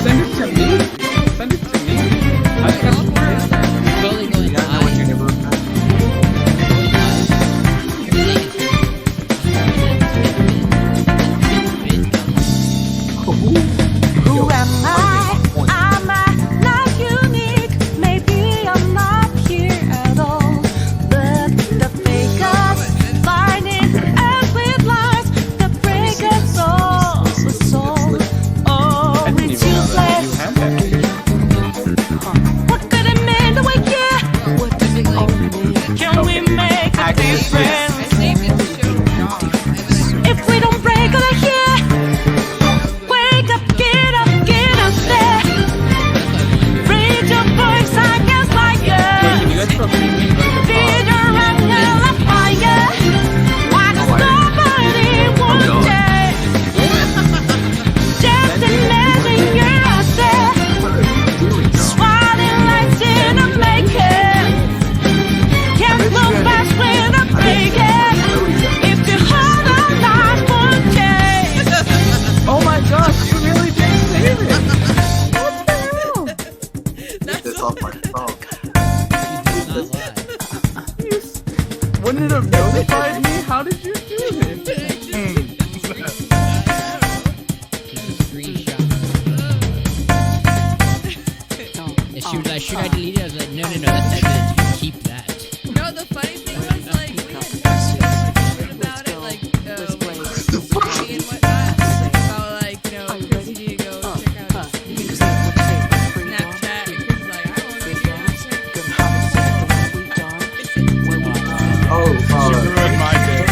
Send it to me. Send it to me. I can't Totally going Yeah, I know what your neighborhood Who am I? Am I not unique? Maybe I'm not here at all. But the fakers blinded us with lies. The breakers all soul. Oh, it's useless. What could it mean the way yeah? What does it mean? Can we make a difference? If we don't break all the here. Wouldn't it have notified me? How did you do this? She was like, should I delete it? I was like, no, that's not good. You keep that. No, the funny thing was, like, we had talked about it, like, and whatnot, about, like, you know, Chris, you need to go check out Snapchat, and Chris is like, I don't want to be Oh, you ruined my day.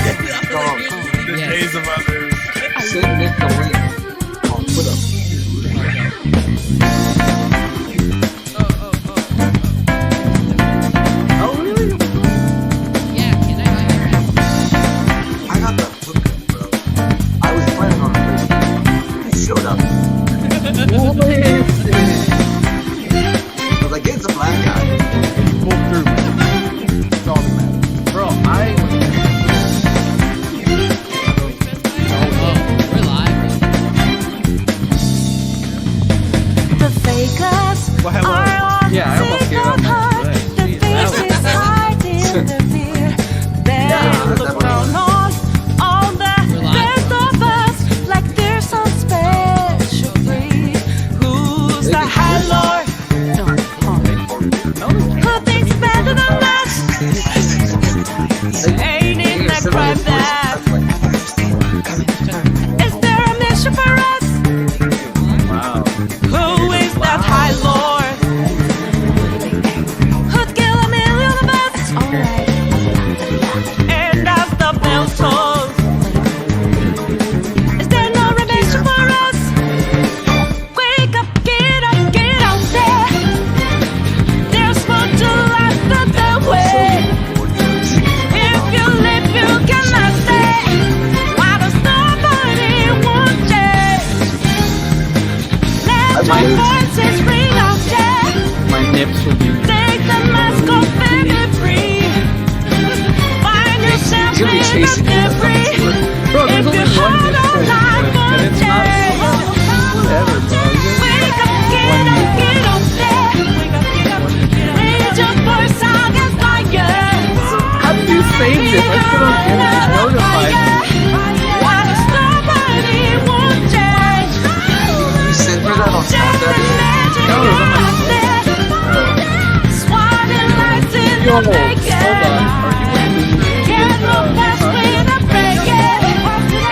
The days of others. Send Nick the link on Twitter. Oh, really? Yeah, can I buy your app? I got the hookup, bro. I was planning on it. It showed up. What is this? I was like, it's a black guy. Pull through. It's all that matters. Bro, We're live. The fakers What happened? are on Yeah, I almost gave up. the faces hiding the fear. They look down on the rest of us like they're some special breed. Who's the high lord? Who thinks better than us? Ain't it that crime that? Is there a mission for us? Wow. Who is that high lord? Who'd kill a million of us? And as the bell tolls, is there no redemption for us? Wake up, get out there. There's more to life than the way. If you live, you cannot stay. Why does nobody want change? Let your voices ring out, yeah. My nips will be. Take the mask off and be free. Find yourself You'll be in chasing a me. free. Bro, there's If only you one hold nip on for life it, for and it's not. change. Whatever, bro. Wake up, get up there. Raise your voice out against fire. How did you save this? I still don't get it. It's notified me. Why does nobody want change? You sent her that on Snapchat? No, it was on my Swatting lights in Yo, the hold bacon. on. Are you Can't look past with a break it.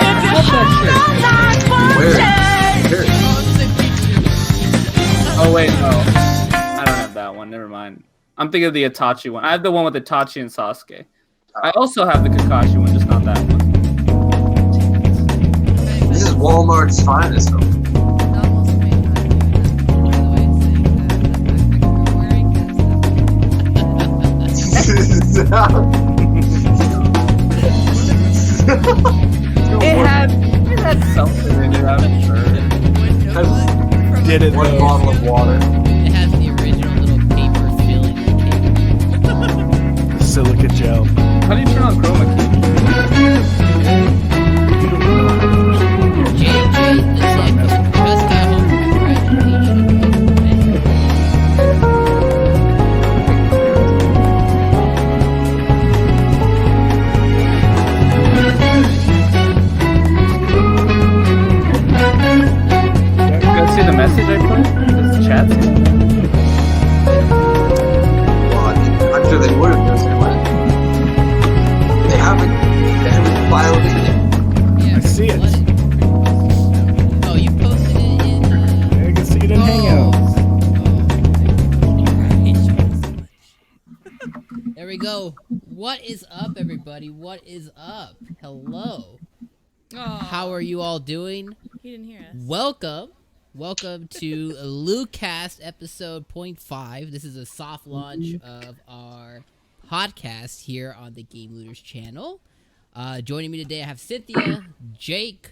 If you hold on life for Where? change. Here. Oh, wait, no. I don't have that one. Never mind. I'm thinking of the Itachi one. I have the one with Itachi and Sasuke. I also have the Kakashi one, just not that one. This is Walmart's finest, though. It had something in it, I'm sure. Did it One though. bottle of water. It has the original little paper filling the cake. Silica gel. How do you turn on chroma key? JJ, this like just got home from graduation. see the message I put? Does the chat see? Well, I'm sure they would have just anyway. They haven't filed it. Yeah, I see it. Oh, you posted it in. I can see it in Hangouts. There we go. What is up, everybody? What is up? Hello. How are you all doing? He didn't hear us. Welcome to Lootcast episode 0.5. This is a soft launch of our podcast here on the Game Looters channel. Joining me today, I have Cynthia, Jake,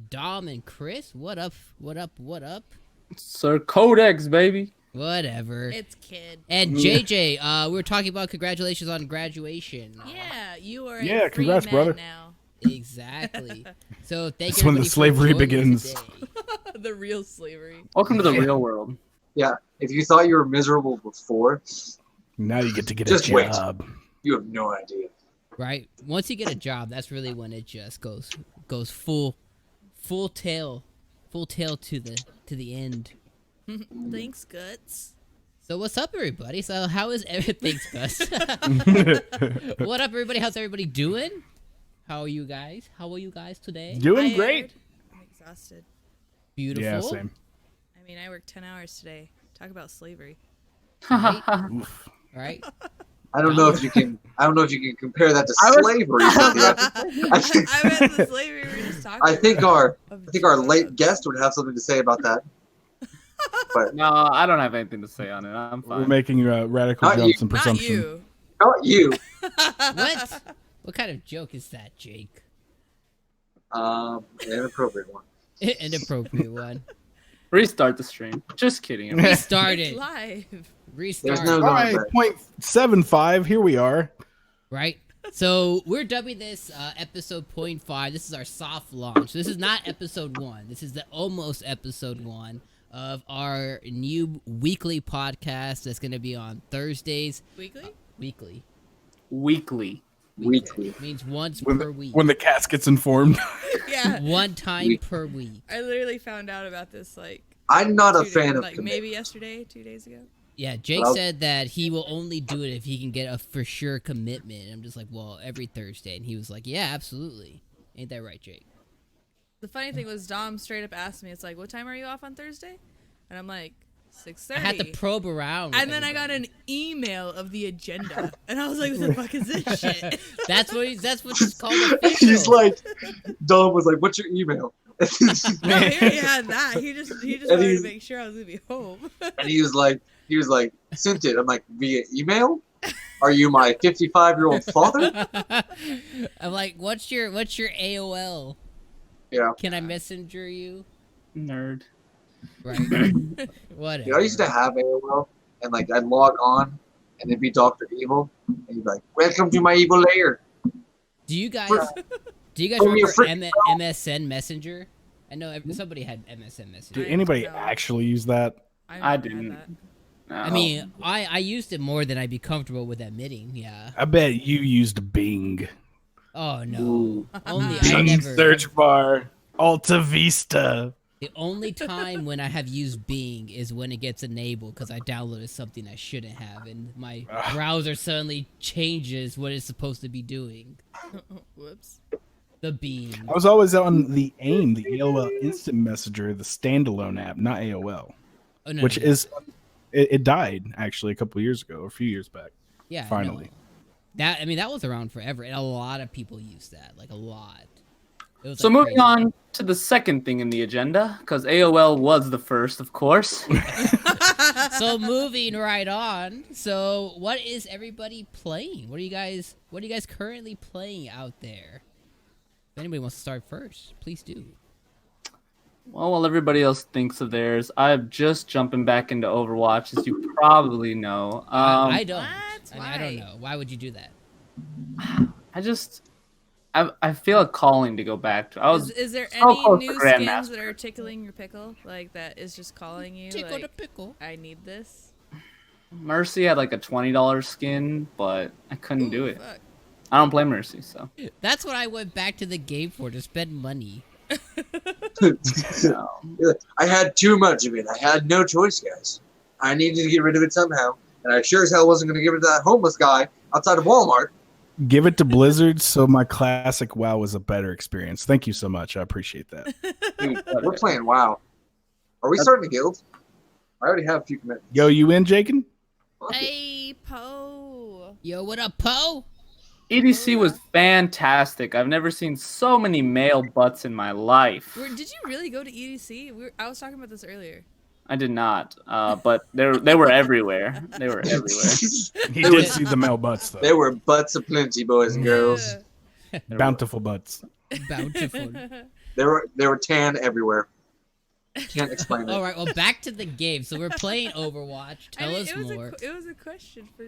Dom, and Chris. What up? What up? What up? Sir Codex, baby. Whatever. It's kid. And JJ, we were talking about congratulations on graduation. Yeah, you are Yeah, a free congrats, man brother. now. Exactly. So thank That's you. when the everybody for slavery joining us begins. today. The real slavery. Welcome to the real world. Yeah, if you thought you were miserable before, Now you get to get Just a wait. job. you have no idea. Right. Once you get a job, that's really when it just goes full tail to the end. Thanks, Guts. So what's up, everybody? So how is everything, Gus? What up, everybody? How's everybody doing? How are you guys? How are you guys today? Doing Tired. great. I'm exhausted. Beautiful. Yeah, same. I mean, I worked 10 hours today. Talk about slavery. Right? Oof. Right? I don't know if you can. I don't know if you can compare that to slavery. I meant the slavery we were just talking I think about. our late guest would have something to say about that. But No, I don't have anything to say on it. I'm We're fine. making radical Not jumps you. in Not presumption. you. not you. What? What kind of joke is that, Jake? An inappropriate one. An appropriate one. Restart the stream. Just kidding. Restart It's it. live. Restart. There's no All going right, back. 0.75. Here we are. Right? So we're dubbing this episode 0.5. This is our soft launch. This is not episode 1. This is the almost episode 1 of our new weekly podcast that's going to be on Thursdays. Weekly? Weekly. Weekly. Weekly. Means once When per the, week. when the cast gets informed. Yeah. One time Week. per week. I literally found out about this like I'm not a 2 fan days, of like commitment. maybe yesterday, 2 days ago. Yeah, Jake Well- said that he will only do it if he can get a for sure commitment. And I'm just like, well, every Thursday. And he was like, yeah, absolutely. Ain't that right, Jake? The funny thing was Dom straight up asked me, it's like, what time are you off on Thursday? And I'm like, 6:30. I had to probe around. with And then I got everybody. an email of the agenda, and I was like, "What the fuck is this shit?" That's what it's called. Official. He's like, Dom was like, "What's your email?" No, he already had that. He just And wanted he's- to make sure I was gonna be home. And he was like, sent it. I'm like, via email? Are you my 55-year-old father? I'm like, what's your AOL? Yeah. Can I messenger you? Nerd. Right. Whatever. Dude, I used to have AOL, and like I'd log on, and it'd be Dr. Evil, and he'd be like, "Welcome to my evil lair." Do you guys Bring me a remember frick- MSN Messenger? I know somebody had MSN Messenger. Did anybody No. actually use that? I never had didn't. that. No. I mean, I used it more than I'd be comfortable with admitting. Yeah. I bet you used Bing. Oh no. Ooh. Only I Bing never. search bar. Alta Vista. The only time when I have used Bing is when it gets enabled because I downloaded something I shouldn't have, and my browser suddenly changes what it's supposed to be doing. Whoops. The Bing. I was always on the AIM, the AOL Instant Messenger, the standalone app, not AOL, Oh, no, which no. is it died actually a couple years ago, or a few years back. Yeah, finally. no. That was around forever, and a lot of people use that, like a lot. It was, So like, moving crazy. on to the second thing in the agenda, because AOL was the first, of course. So moving right on. So what is everybody playing? What are you guys currently playing out there? If anybody wants to start first, please do. Well, while everybody else thinks of theirs, I'm just jumping back into Overwatch, as you probably know. I don't. What? I don't Why? know. Why would you do that? I feel a calling to go back to. I was Is there so any close to new skins Grandmaster. that are tickling your pickle? Like that is just calling you? Tickle like, the pickle. I need this. Mercy had like a $20 skin, but I couldn't do Ooh, it. fuck. I don't play Mercy, so That's what I went back to the game for, to spend money. I had too much of it. I had no choice, guys. I needed to get rid of it somehow, and I sure as hell wasn't going to give it to that homeless guy outside of Walmart. Give it to Blizzard, so my classic WoW was a better experience. Thank you so much. I appreciate that. Dude, we're playing WoW. Are we starting a guild? I already have a few commitments. Yo, you in, Jakin? Hey, Poe. Yo, what up, Poe? EDC was fantastic. I've never seen so many male butts in my life. Did you really go to EDC? I was talking about this earlier. I did not, but they were everywhere. They were everywhere. He did see the male butts, though. There were butts aplenty, boys and girls. Yeah. Bountiful butts. Bountiful. They were tan everywhere. Can't explain it. All right, well, back to the game. So we're playing Overwatch. Tell us more. It was a question for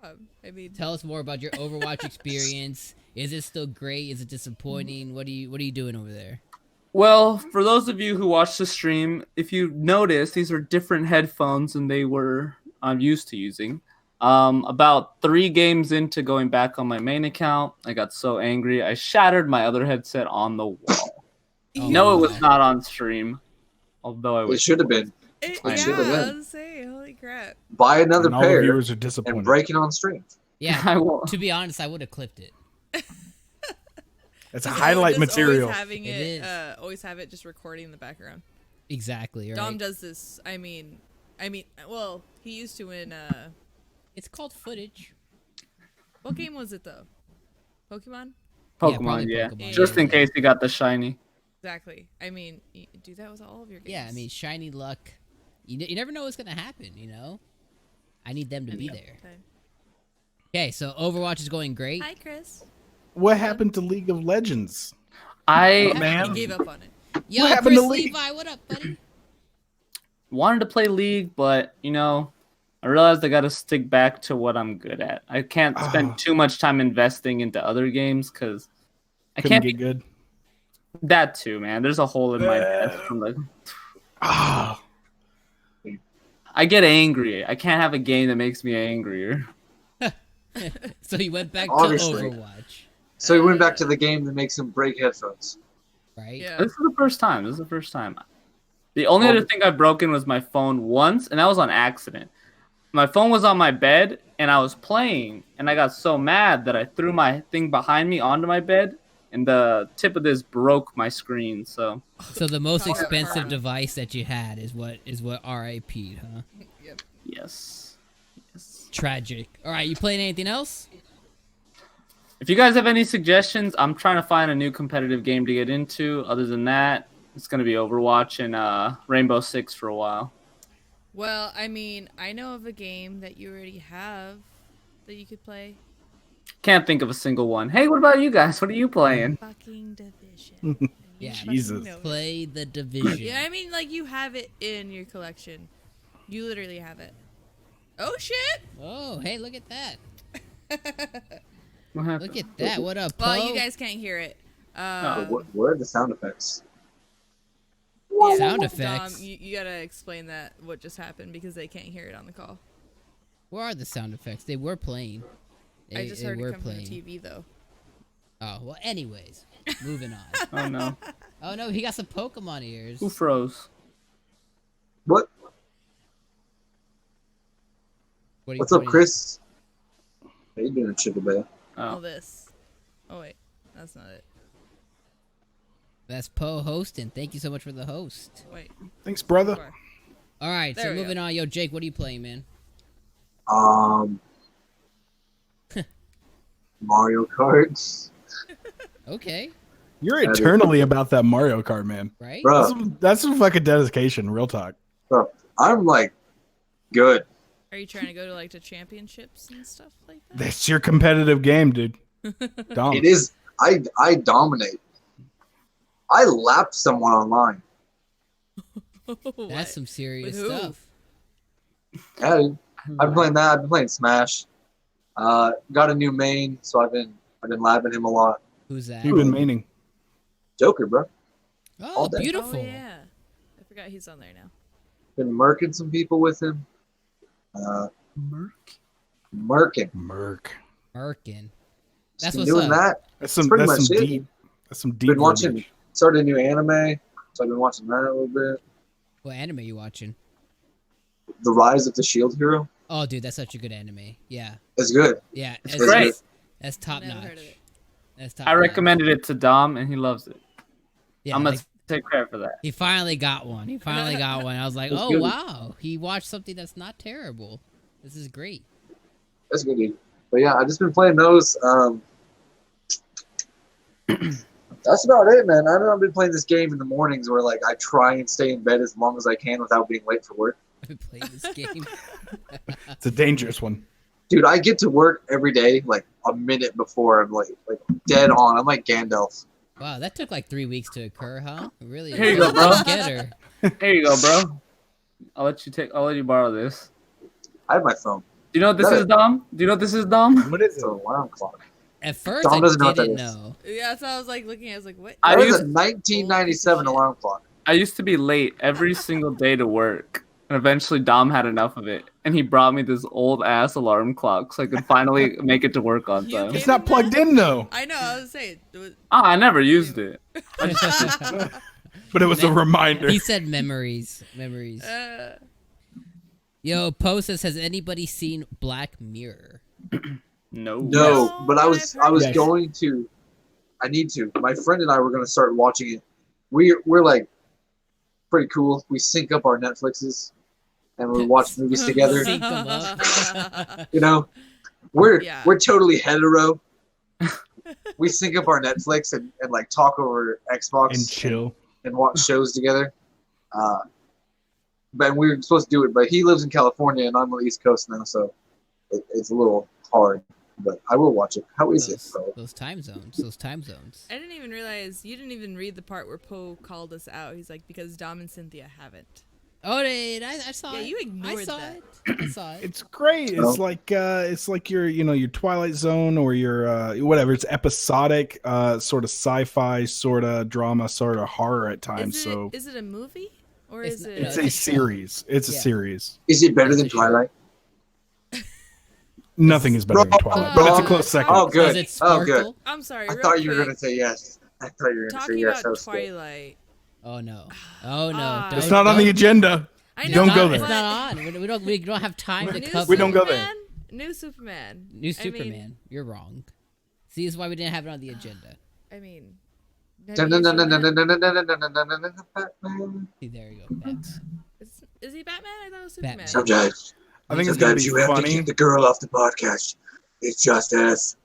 Dom. I mean, Tell us more about your Overwatch experience. Is it still great? Is it disappointing? What are you doing over there? Well, for those of you who watch the stream, if you notice, these are different headphones than I'm used to using. About 3 games into going back on my main account, I got so angry, I shattered my other headset on the wall. Oh, No, it was wow. not on stream, although I It was. should have been. yeah, I I should've was been. gonna say, holy crap. Buy another And all the pair viewers are and disappointed. break it on stream. Yeah, I won't. to be honest, I would have clipped it. It's a Just highlight always material. having It it, is. always have it just recording in the background. Exactly, right? Dom does this. I mean, well, he used to in It's called footage. what game was it though? Pokemon. Pokemon, probably yeah. Pokemon, Just yeah. in case you got the shiny. Exactly. I mean, you do that with all of your games. Yeah, I mean, shiny luck. You never know what's gonna happen. I need them to be there. Okay, so Overwatch is going great. Hi, Chris. What happened to League of Legends? I Man. He gave up on it. Yo, What happened Chris to League? Levi, what up, buddy? wanted to play League, but I realized I got to stick back to what I'm good at. I can't spend too much time investing into other games because I Couldn't can't get good. that too, man. There's a hole in my head from the. Ah, I get angry. I can't have a game that makes me angrier. So he went back to Obviously. Overwatch, So he went back to the game that makes him break headphones. right? Yeah. This is the first time. The only other thing I've broken was my phone once, and that was on accident. My phone was on my bed, and I was playing, and I got so mad that I threw my thing behind me onto my bed, and the tip of this broke my screen. So So the most Talk about expensive karma. device that you had is what RIP'd, huh? yes. Tragic. All right, you playing anything else? If you guys have any suggestions, I'm trying to find a new competitive game to get into. Other than that, it's gonna be Overwatch and Rainbow Six for a while. Well, I mean, I know of a game that you already have that you could play. Can't think of a single one. Hey, what about you guys? What are you playing? Fucking Division. Yeah, Jesus. know it. Play the Division. Yeah, I mean, like, you have it in your collection. You literally have it. Oh, shit! Oh, hey, look at that. What happened? Look at that. What up, Poe? Well, you guys can't hear it. What are the sound effects? Yeah, Sound Dom, effects. you gotta explain what just happened, because they can't hear it on the call. Where are the sound effects? They were playing. I just heard it come from the TV, though. Oh, well, anyways. Moving on. Oh no. Oh, no, he got some Pokemon ears. Who froze? What? What are you What's up, pointing Chris? How you doing, Sugar Bear? All Oh. this. Oh, wait. That's not it. at? That's Poe hosting. Thank you so much for the host. Wait. thanks, brother. Sorry. All right, There so we go. moving on. Yo, Jake, what are you playing, man? Mario Kart. Okay, You're eternally about that Mario Kart, man. right? Bro, That's some fucking dedication. Real talk. I'm like good. Are you trying to go to, like, to championships and stuff like that? That's your competitive game, dude. Dom. It is. I dominate. I lapped someone online. What? That's some serious With who? stuff. Yeah, dude. I've been playing that. I've been playing Smash. Got a new main, so I've been lapping him a lot. Who's that? You've been meaning. Joker, bro. Oh, all day. beautiful. Oh, yeah. I forgot he's on there now. Been murking some people with him. Murking. Merc. Merkin. Just That's been what's doing up. that. That's some. pretty That's much some it. deep. That's some deep. Been watching verbiage. started a new anime, so I've been watching that a little bit. What anime you watching? The Rise of the Shield Hero. Oh, dude, that's such a good anime. Yeah, It's good. yeah, It's great. That's top Never notch. heard of it. That's top. I notch. recommended it to Dom, and he loves it. Yeah, I'm gonna like, take credit for that. he finally got one. I was like, It's oh good. wow, he watched something that's not terrible. This is great. That's good, dude. But yeah, I've just been playing those. That's about it, man. I don't know. I've been playing this game in the mornings where like I try and stay in bed as long as I can without being late for work. I've been playing this game. It's a dangerous one. Dude, I get to work every day like a minute before I'm late, like dead on. I'm like Gandalf. Wow, that took like 3 weeks to occur, huh? Really? Here you go, bro. Get her. Here you go, bro. I'll let you borrow this. I have my phone. Do you know what this is, Dom? Do you know what this is, Dom? What is It's an alarm clock. At first, Dom I doesn't know what that didn't is. know. Yeah, so I was like looking at it, I was like, what? I That was used a 1997 Shit. alarm clock. I used to be late every single day to work. And eventually Dom had enough of it. And he brought me this old ass alarm clock so I could finally make it to work on You time. gave It's not plugged in though. I know, I was saying. It was, I never used it. But it was a reminder. He said memories. Memories. Yo, Poe says, has anybody seen Black Mirror? No. No, Yes. but I was Yes. going to. I need to. My friend and I were going to start watching it. We're like pretty cool. We sync up our Netflixes and we watch movies together. Sync 'em up. You know, we're Yeah. we're totally hetero. We sync up our Netflix and like talk over Xbox And chill. and watch shows together. But we were supposed to do it, but he lives in California and I'm on the East Coast now, so it's a little hard. But I will watch it. How is it, bro? Those time zones. Those time zones. I didn't even realize, you didn't even read the part where Poe called us out. He's like, because Dom and Cynthia haven't. Oh, dude, I saw Yeah, it. you ignored I saw that. it. I saw it. It's great. No. It's like your your Twilight Zone or your whatever. It's episodic, sort of sci-fi, sort of drama, sort of horror at times. Is it a movie? Or It's is not- it? no, it's a series. It's a Yeah. series. Is it better than That's a show. Twilight? Nothing is better than Twilight, but it's a close second. Oh, good. Does it Oh, good. sparkle? I'm sorry. I real thought you were quick, going to say yes. I thought you were going to say Talking yes. about That was good. Twilight. Oh no. Oh no. Ah. Don't- It's not on the don't- agenda. I know, Don't go It's there. not on. We don't have time to New cover. We don't go there. Superman? New Superman. New Superman. You're wrong. See, this is why we didn't have it on the agenda. I mean. Dun, dun, dun, dun, dun, dun, dun, dun, dun, dun, dun, dun, dun, dun, Batman. See, there you go. Max. Is he Batman? I thought it was Superman. Batman. Sometimes, I think it's gonna sometimes be you have to funny. keep the girl off the podcast. It's just us.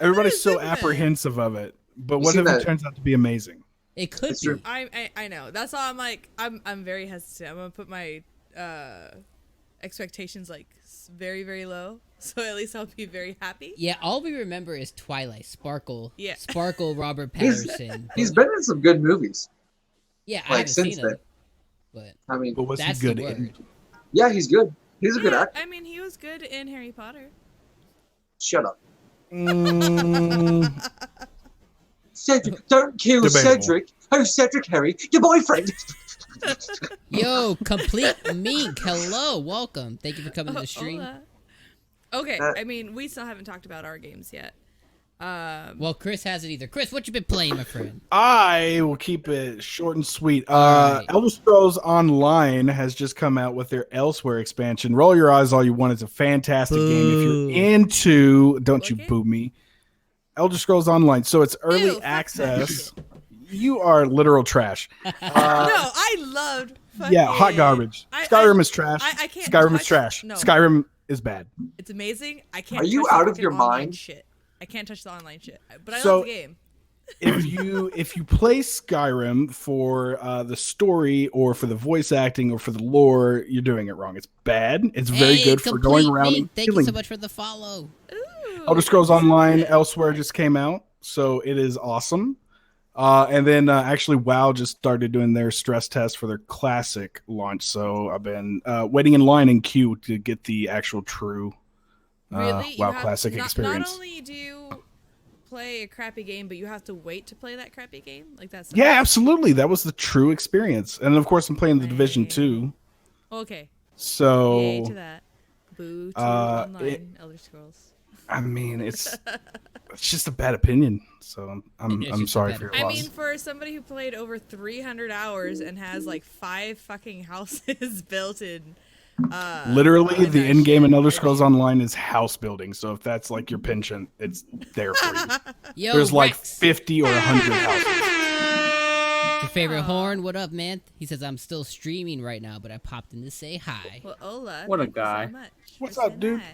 Everybody's so Superman. apprehensive of it, but You what seen if it that- turns out to be amazing? It could It's be. true. I know. That's why I'm like I'm very hesitant. I'm gonna put my expectations like very very low, so at least I'll be very happy. Yeah, all we remember is Twilight, Sparkle. Yeah. Sparkle, Robert He's- Patterson. He's been in some good movies. Yeah, I like, haven't since seen then. him. But I mean, But was he that's good the in? word. yeah, he's good. He's a good Yeah, actor. I mean, he was good in Harry Potter. Shut up. Mm, Cedric, don't kill Debatable. Cedric. Oh, Cedric Harry, your boyfriend. Yo, complete mink. Hello, welcome. Thank you for coming to the stream. Hola. Okay, Uh, I mean, we still haven't talked about our games yet. Well, Chris hasn't either. Chris, what you been playing, my friend? I will keep it short and sweet. Alright. Elder Scrolls Online has just come out with their Elsewhere expansion. Roll your eyes all you want. It's a fantastic game. If Boo. you're into, don't What you game? boo me. Elder Scrolls Online. So it's early Ew, fuck that access. You are literal trash. No, I loved. Yeah, hot fucking- garbage. I- Skyrim I- is trash. I can't Skyrim is touch- trash. no. Skyrim is bad. It's amazing. I can't. Are you touch the out of fucking your online mind? Shit. I can't touch the online shit. But I So- love the game. if you play Skyrim for the story or for the voice acting or for the lore, you're doing it wrong. It's bad. It's very Hey, good for complete going around mink. and Thank you killing. so much for the follow. Ooh. Elder Scrolls Online Elsewhere just came out, so it is awesome. And then actually WoW just started doing their stress test for their classic launch, so I've been waiting in line in queue to get the actual true Really? You WoW have- classic not, experience. Not only do you play a crappy game, but you have to wait to play that crappy game. Like that's. Yeah, absolutely. That was the true experience. And of course, I'm playing the Division Right. 2. Okay. So Yay to that. Boo to Uh, online Elder Scrolls. I mean, it's just a bad opinion. So I'm It's I'm just a sorry bad for your opinion. I loss. mean, for somebody who played over 300 hours and has like 5 fucking houses built in. Literally, in the that end game in shit, Elder I Scrolls mean- Online is house building. So if that's like your penchant, it's there for you. Yo, There's like Rex, 50 or 100 houses. your favorite horn. What up, man? He says I'm still streaming right now, but I popped in to say hi. Well, Ola, What a thank you guy. so much What's for up, saying dude? hi.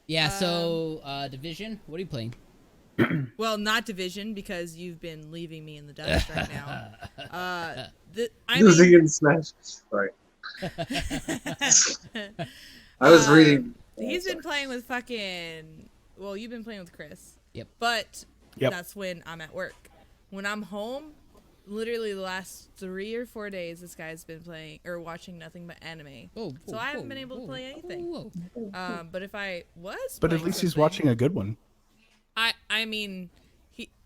Yeah. So, Division. What are you playing? Well, not Division because you've been leaving me in the dust right now. I Losing mean, in Smash. Sorry. I was reading. He's been playing with fucking. Well, you've been playing with Chris. Yep. But Yep. that's when I'm at work. When I'm home, literally the last 3 or 4 days, this guy's been playing or watching nothing but anime. So I haven't been able to play anything. But if I was, But at playing least he's something- watching a good one. I mean,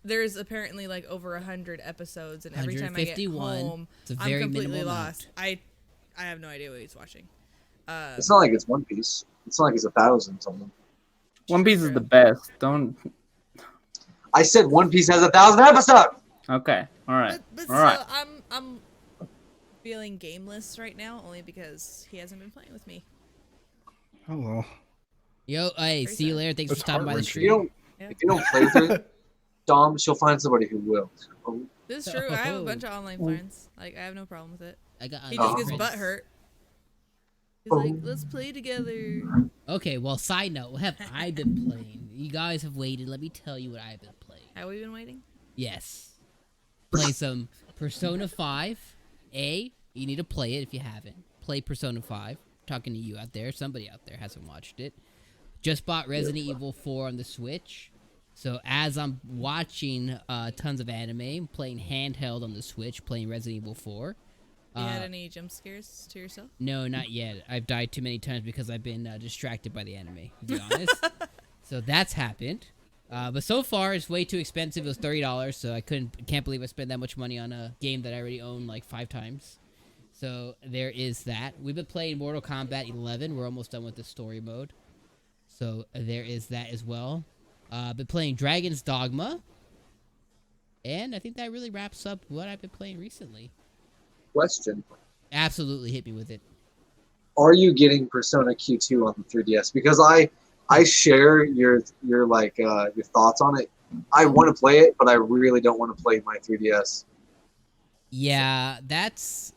there's apparently like over 100 episodes, and every time I get 151. home, It's a I'm very completely minimal lost. I have no idea what he's watching. It's not like it's One Piece. It's not like it's 1,000 something. One Piece is the best. Don't. I said One Piece has 1,000 episodes. Okay. All right. But All right. still, I'm feeling gameless right now, only because he hasn't been playing with me. Oh well. Yo, hey, see you later. Thanks That's for stopping by the If you stream. don't, if you don't play with her, Dom, she'll find somebody who will. Oh, This is true. I have a bunch of online friends. Like, I have no problem with it. I got. He just gets friends. butt hurt. He's like, let's play together. Okay, well, side note, what have I been playing? You guys have waited. Let me tell you what I've been playing. Have we been waiting? Yes. Play some Persona 5. You need to play it if you haven't. Play Persona 5. Talking to you out there. Somebody out there hasn't watched it. Just bought Resident Evil 4 on the Switch. So as I'm watching tons of anime, playing handheld on the Switch, playing Resident Evil 4. You had any jump scares to yourself? No, not yet. I've died too many times because I've been distracted by the anime, to be honest. So that's happened. But so far, it's way too expensive. It was $30, so can't believe I spent that much money on a game that I already own like 5 times. So there is that. We've been playing Mortal Kombat 11. We're almost done with the story mode. So there is that as well. Been playing Dragon's Dogma. And I think that really wraps up what I've been playing recently. question. Absolutely hit me with it. Are you getting Persona Q2 on the 3DS? Because I share your thoughts on it. I want to play it, but I really don't want to play my 3DS. Yeah, that's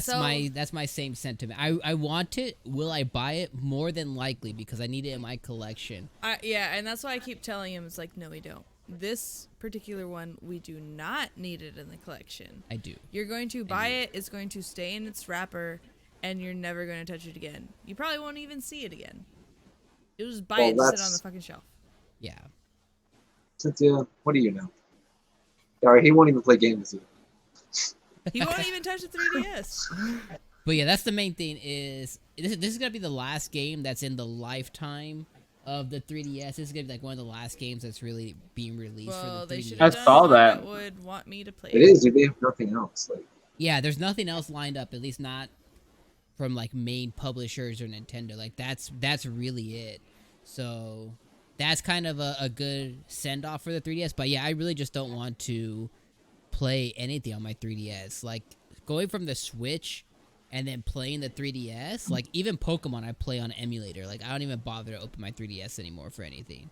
So- my same sentiment. I want it. Will I buy it? More than likely, because I need it in my collection. Yeah, and that's why I keep telling him, it's like, no, we don't. This particular one, we do not need it in the collection. I do. You're going to buy it, it's going to stay in its wrapper, and you're never going to touch it again. You probably won't even see it again. You'll just buy Well, it and sit that's- on the fucking shelf. Yeah. Cynthia, what do you know? Sorry, he won't even play games with you. He won't even touch the 3DS. But yeah, that's the main thing. Is this is gonna be the last game that's in the lifetime of the 3DS? This is gonna be like one of the last games that's really being released Well, for the they 3DS. should I have done saw one that. would want me to play It is. They have nothing else. Like, Yeah, there's nothing else lined up. At least not from like main publishers or Nintendo. Like that's really it. So that's kind of a good send off for the 3DS. But yeah, I really just don't want to play anything on my 3DS. Like going from the Switch and then playing the 3DS, like even Pokemon I play on emulator. Like I don't even bother to open my 3DS anymore for anything.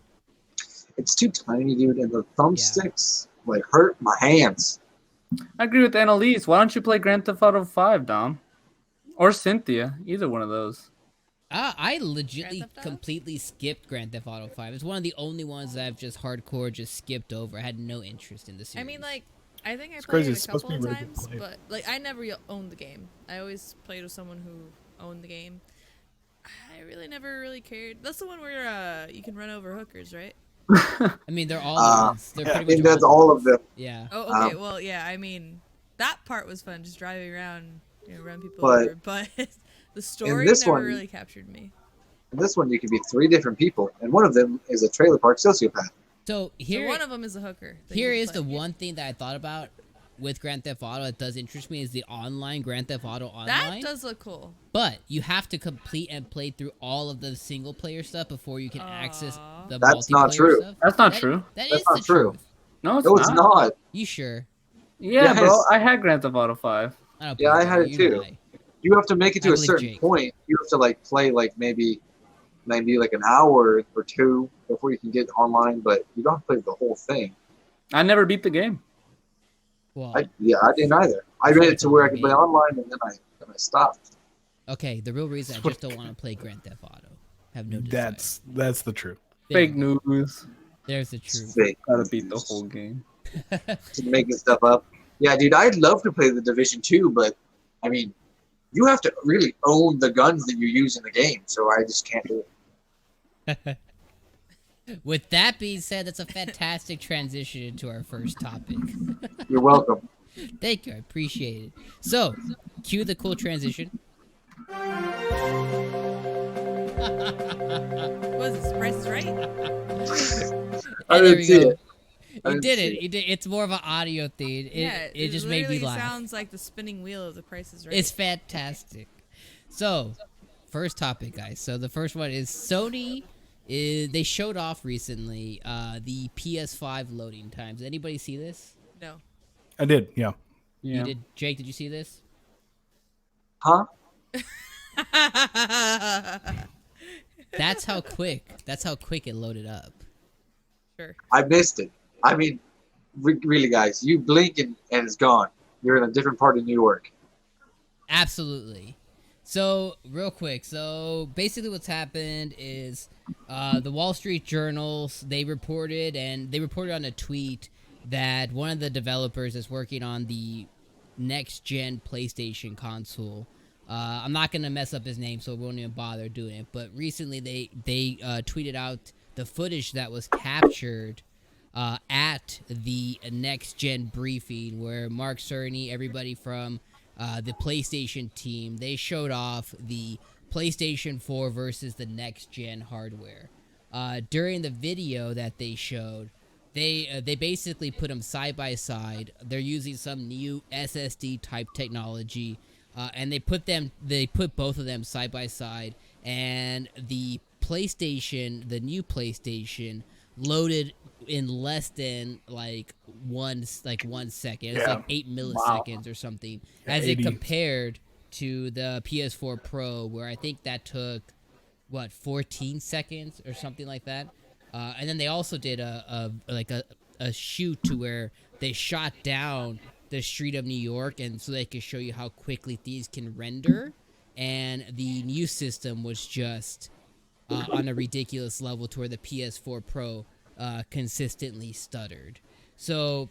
it's too tiny, dude, and the thumbsticks like hurt my hands. I agree with Annalise. Why don't you play Grand Theft Auto 5, Dom? Or Cynthia. Either one of those. I legitly Grand Theft Auto? completely skipped Grand Theft Auto 5. It's one of the only ones that I've just hardcore just skipped over. I had no interest in the series. I mean, like, I think I It's played crazy. it It's a supposed to couple be of really good times, play. but like I never owned the game. I always played with someone who owned the game. I really never really cared. That's the one where you can run over hookers, right? I mean, they're all the ones. They're I pretty think much that's all of them. Yeah. Oh, okay. Well, yeah. I mean, that part was fun, just driving around, run people But over. But the story this never one- really captured me. In this one, you can be 3 different people, and one of them is a trailer park sociopath. So So here, one of them is a hooker. that here you is play. the one thing that I thought about. with Grand Theft Auto that does interest me is the online Grand Theft Auto Online. That does look cool. But you have to complete and play through all of the single player stuff before you can access the That's multiplayer not true. stuff. That's not true. That That's is not the true. truth. No, No, it's not. You sure? Yeah, Yes. bro. I had Grand Theft Auto 5. I don't Yeah, I believe had you. it You too. lie. You have to make it I to a believe certain Jake. point. You have to like play like maybe like an hour or two before you can get online, but you don't have to play the whole thing. I never beat the game. Well, I didn't either. I made it to where I could play online, and then I stopped. okay. The real reason I just don't want to play Grand Theft Auto. Have no desire. That's the truth. There Fake you go. news. There's the It's truth. fake. Gotta beat the whole game. Just making stuff up. Yeah, dude, I'd love to play the Division 2, but I mean, you have to really own the guns that you use in the game, so I just can't do it. With that being said, that's a fantastic transition into our first topic. You're welcome. Thank you, I appreciate it. So, cue the cool transition. What is this? Price is Right? I And there didn't we see go. it. I You didn't did see it. You did. It's more of an audio thing. It just made me literally laugh. sounds like the spinning wheel of the Price is Right. It's fantastic. So, first topic, guys. So the first one is Sony. They showed off recently the PS5 loading times. Anybody see this? No. I did, yeah. Yeah. You did, Jake? Did you see this? Huh? That's how quick. That's how quick it loaded up. Sure. I missed it. I mean, really, guys, you blink and it's gone. You're in a different part of New York. Absolutely. So, real quick. So, basically what's happened is the Wall Street Journals, they reported on a tweet that one of the developers is working on the next-gen PlayStation console. I'm not going to mess up his name, so we won't even bother doing it. But recently they tweeted out the footage that was captured at the next-gen briefing where Mark Cerny, everybody from the PlayStation team, they showed off the PlayStation 4 versus the next-gen hardware. During the video that they showed, they basically put them side by side. They're using some new SSD type technology, and they put both of them side by side. And the new PlayStation, loaded in less than like one second. It's like 8 milliseconds or something, as it 80. compared to the PS4 Pro, where I think that took 14 seconds or something like that. And then they also did a shoot to where they shot down the street of New York, and so they could show you how quickly these can render. And the new system was just on a ridiculous level to where the PS4 Pro consistently stuttered. So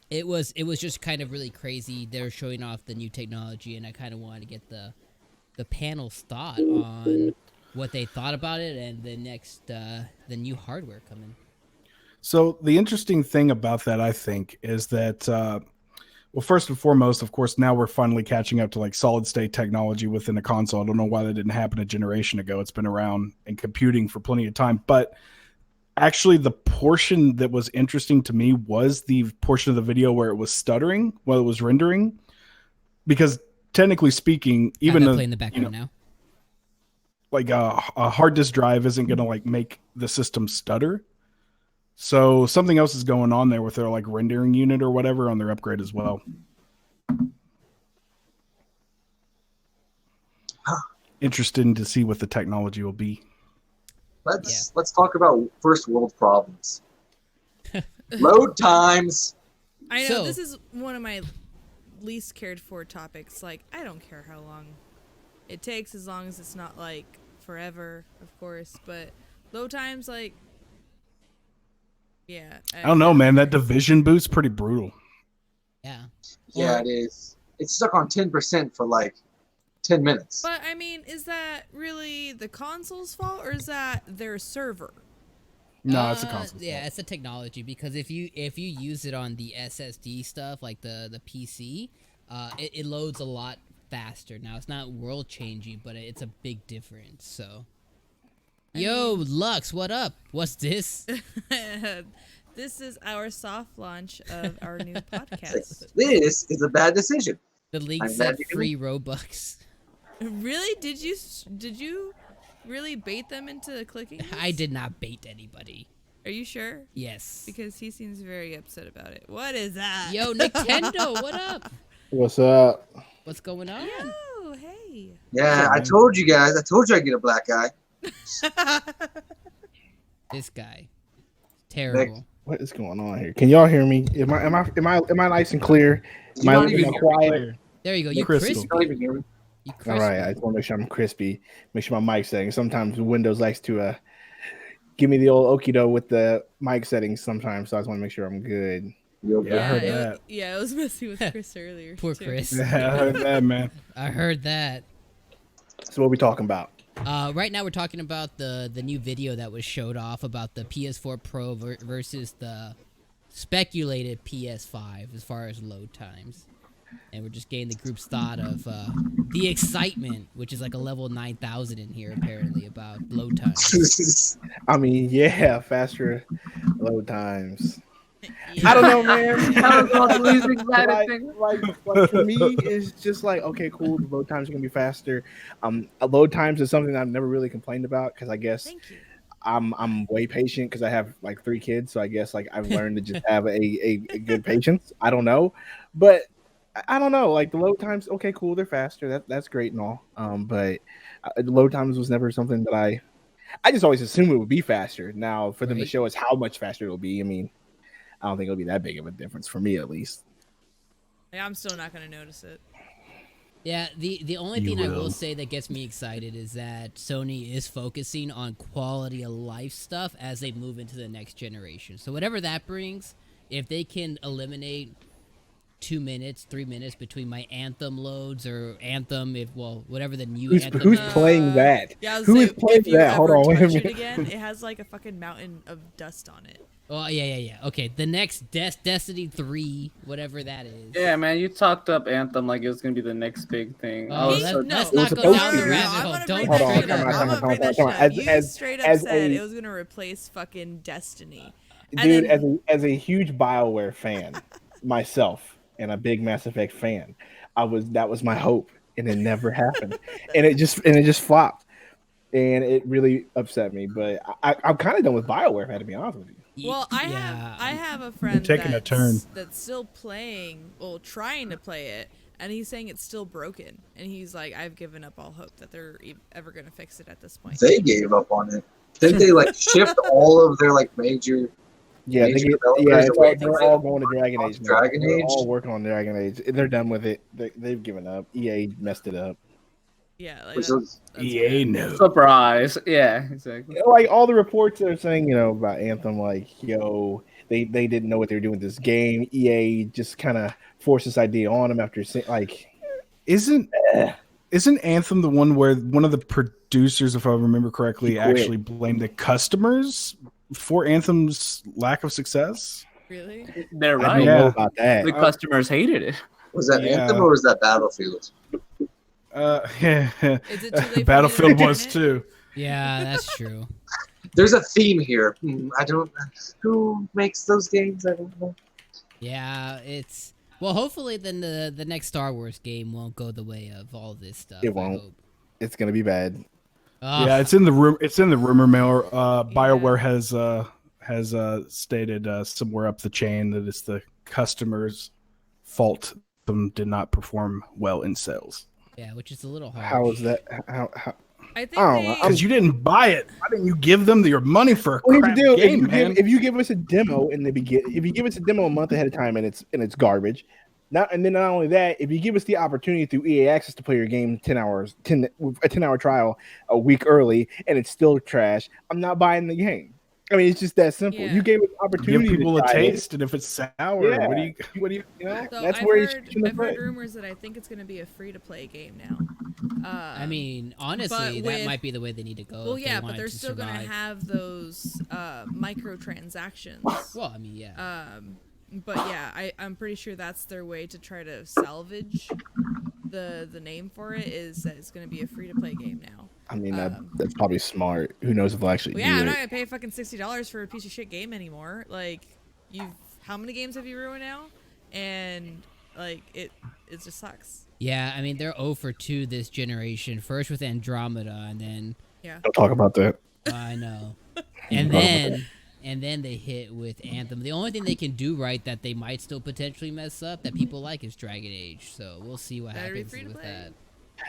it was just kind of really crazy. They were showing off the new technology, and I kind of wanted to get the panel's thought on what they thought about it and the new hardware coming. So the interesting thing about that, I think, is that, well, first and foremost, of course, now we're finally catching up to like solid state technology within a console. I don't know why that didn't happen a generation ago. It's been around in computing for plenty of time. But actually, the portion that was interesting to me was the portion of the video where it was stuttering while it was rendering. Because technically speaking, even I'm playing the background now. Like a hard disk drive isn't going to like make the system stutter. So something else is going on there with their like rendering unit or whatever on their upgrade as well. Interested to see what the technology will be. Let's talk about first world problems. Load times. I know So- this is one of my least cared for topics. Like, I don't care how long it takes, as long as it's not like forever, of course. But load times, like, yeah. I don't know, man. That division boot's pretty brutal. Yeah. Yeah, it is. It's stuck on 10% for like 10 minutes. But I mean, is that really the console's fault, or is that their server? No, it's a console. Yeah, it's a technology, because if you use it on the SSD stuff like the PC, it loads a lot faster. Now it's not world changing, but it's a big difference. So, yo, Lux, what up? What's this? This is our soft launch of our new podcast. This is a bad decision. The league I'm said glad you can- free Robux. Really? Did you really bait them into clicking this? I did not bait anybody. Are you sure? Yes. Because he seems very upset about it. What is that? Yo, Nintendo, what up? What's up? What's going on? Yo, hey. Yeah, I told you guys. I told you I'd get a black eye. This guy. Terrible. What is going on here? Can y'all hear me? Am I nice and clear? Am I don't looking even quiet? There you go. You Crystal. crispy. You don't even hear me. You All crispy. right, I just want to make sure I'm crispy. Make sure my mic setting. Sometimes Windows likes to give me the old okie doke with the mic settings sometimes, so I just want to make sure I'm good. You okay? Yeah, I heard it that. was, it was messy with Chris earlier. Poor too. Chris. Yeah, I heard that, man. I heard that. So what are we talking about? Right now we're talking about the new video that was showed off about the PS4 Pro versus the speculated PS5 as far as load times. And we're just getting the group's thought of the excitement, which is like a level 9,000 in here apparently, about load times. I mean, yeah, faster load times. I don't know, man. I was on the least excited thing. like for me, it's just like, okay, cool. The load times are gonna be faster. Load times is something I've never really complained about because I guess Thank you. I'm way patient because I have like 3 kids, so I guess like I've learned to just have a good patience. I don't know, but I don't know. Like the load times, okay, cool. They're faster. That's great and all. But the load times was never something that I just always assumed it would be faster. Now for them to Right. show us how much faster it'll be, I mean, I don't think it'll be that big of a difference for me at least. Yeah, I'm still not gonna notice it. Yeah, the only You thing I will will. say that gets me excited is that Sony is focusing on quality of life stuff as they move into the next generation. So whatever that brings, if they can eliminate 2 minutes, 3 minutes between my Anthem loads or Anthem, whatever the new Anthem Who's is. playing that? Yeah, I was Who saying, is playing if you that? Hold ever on, wait a touch it minute. again, it has like a fucking mountain of dust on it. Oh yeah. Okay, the next Destiny 3, whatever that is. Yeah, man, you talked up Anthem like it was gonna be the next big thing. I Oh, was let's, so let's It was not go supposed down to the be. rabbit I'm hole. gonna Don't bring Hold that on, shit come up. on, I'm come gonna on, bring that come on. shit up. You As- straight up as said a- it was gonna replace fucking Destiny. And Dude, then- as a huge BioWare fan myself and a big Mass Effect fan, that was my hope, and it never happened, and it just flopped, and it really upset me. But I'm kind of done with BioWare, if I had to be honest with you. Well, I have a friend taking a turn. that's still playing, trying to play it, and he's saying it's still broken. And he's like, I've given up all hope that they're ever gonna fix it at this point. They gave up on it. Didn't they like shift all of their like major? Yeah, Major developers it's away they're from all it. going to Dragon Age. now. Dragon They're Age? all working on Dragon Age. They're done with it. They've given up. EA messed it up. Yeah, like Which was that's EA bad. no. surprise. Yeah, exactly. Like all the reports are saying, about Anthem, like, they didn't know what they were doing with this game. EA just kind of forced this idea on them after like, Isn't Anthem the one where one of the producers, if I remember correctly, He quit. actually blamed the customers for Anthem's lack of success? Really? They're I don't right. Yeah. know about that. The customers hated it. was that Yeah. Anthem or was that Battlefield? Is it too late for me to Battlefield return was it? too. Yeah, that's true. There's a theme here. I don't. Who makes those games? I don't know. Yeah, it's hopefully then the next Star Wars game won't go the way of all this stuff. It I won't. hope. It's gonna be bad. Yeah, it's in the room. It's in the rumor mill. BioWare has stated somewhere up the chain that it's the customers' fault them did not perform well in sales. Yeah, which is a little hard. How is that? How? I think I don't they, know. Because you didn't buy it. Why didn't you give them your money for a Well, crap here's the deal. game, man? If you give us a demo in the beginning, if you give us a demo a month ahead of time and it's garbage, and then not only that, if you give us the opportunity through EA Access to play your game 10 hours, a 10-hour trial a week early, and it's still trash, I'm not buying the game. I mean, it's just that simple. Yeah. You gave us Give opportunity people to a try it. taste, and if it's sour, Yeah. what do you? So that's I've where heard, you I've heard rumors that I think it's going to be a free-to-play game now. I mean, honestly, but that with- might be the way they need to go. Well, if they yeah, want but it they're to still going to survive. have those microtransactions. Well, I mean, yeah. But yeah, I'm pretty sure that's their way to try to salvage the name for it, is that it's going to be a free-to-play game now. I mean, that's probably smart. Who knows if they'll actually Well, yeah, do I'm it? not going to pay fucking $60 for a piece of shit game anymore. Like, how many games have you ruined now? And like it just sucks. Yeah, I mean they're 0 for 2 this generation. First with Andromeda, and then Don't talk about that. I know, and then they hit with Anthem. The only thing they can do right that they might still potentially mess up that people like is Dragon Age. So we'll see what Better be happens free to with play. that.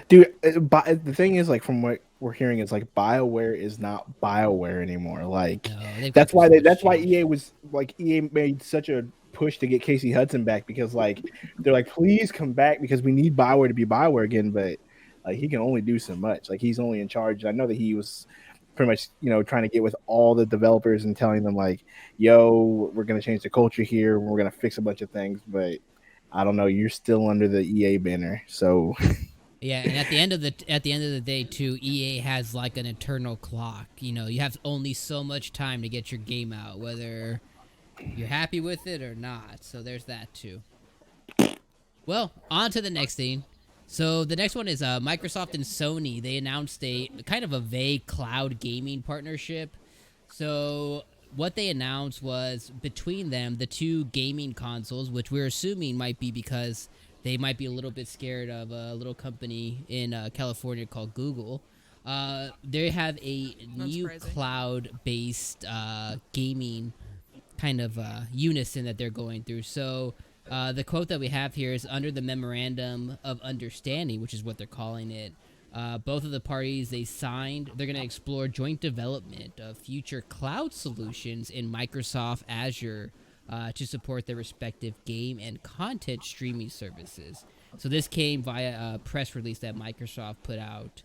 Dude, the thing is, like, from what we're hearing, is like BioWare is not BioWare anymore. Like, No, they've that's got why so much that's why change. EA was like EA made such a push to get Casey Hudson back, because like they're like, please come back because we need BioWare to be BioWare again. But like he can only do so much. Like he's only in charge. I know that he was pretty much trying to get with all the developers and telling them like, yo, we're gonna change the culture here. We're gonna fix a bunch of things, but I don't know. You're still under the EA banner, so. Yeah, and at the end of the day too, EA has like an eternal clock. You have only so much time to get your game out, whether you're happy with it or not. So there's that too. Well, on to the next thing. So the next one is Microsoft and Sony. They announced a kind of a vague cloud gaming partnership. So what they announced was between them, the two gaming consoles, which we're assuming might be because they might be a little bit scared of a little company in California called Google. They have a new surprising. cloud-based gaming kind of unison that they're going through. So the quote that we have here is under the Memorandum of Understanding, which is what they're calling it. Both of the parties they're going to explore joint development of future cloud solutions in Microsoft Azure to support their respective game and content streaming services. So this came via a press release that Microsoft put out.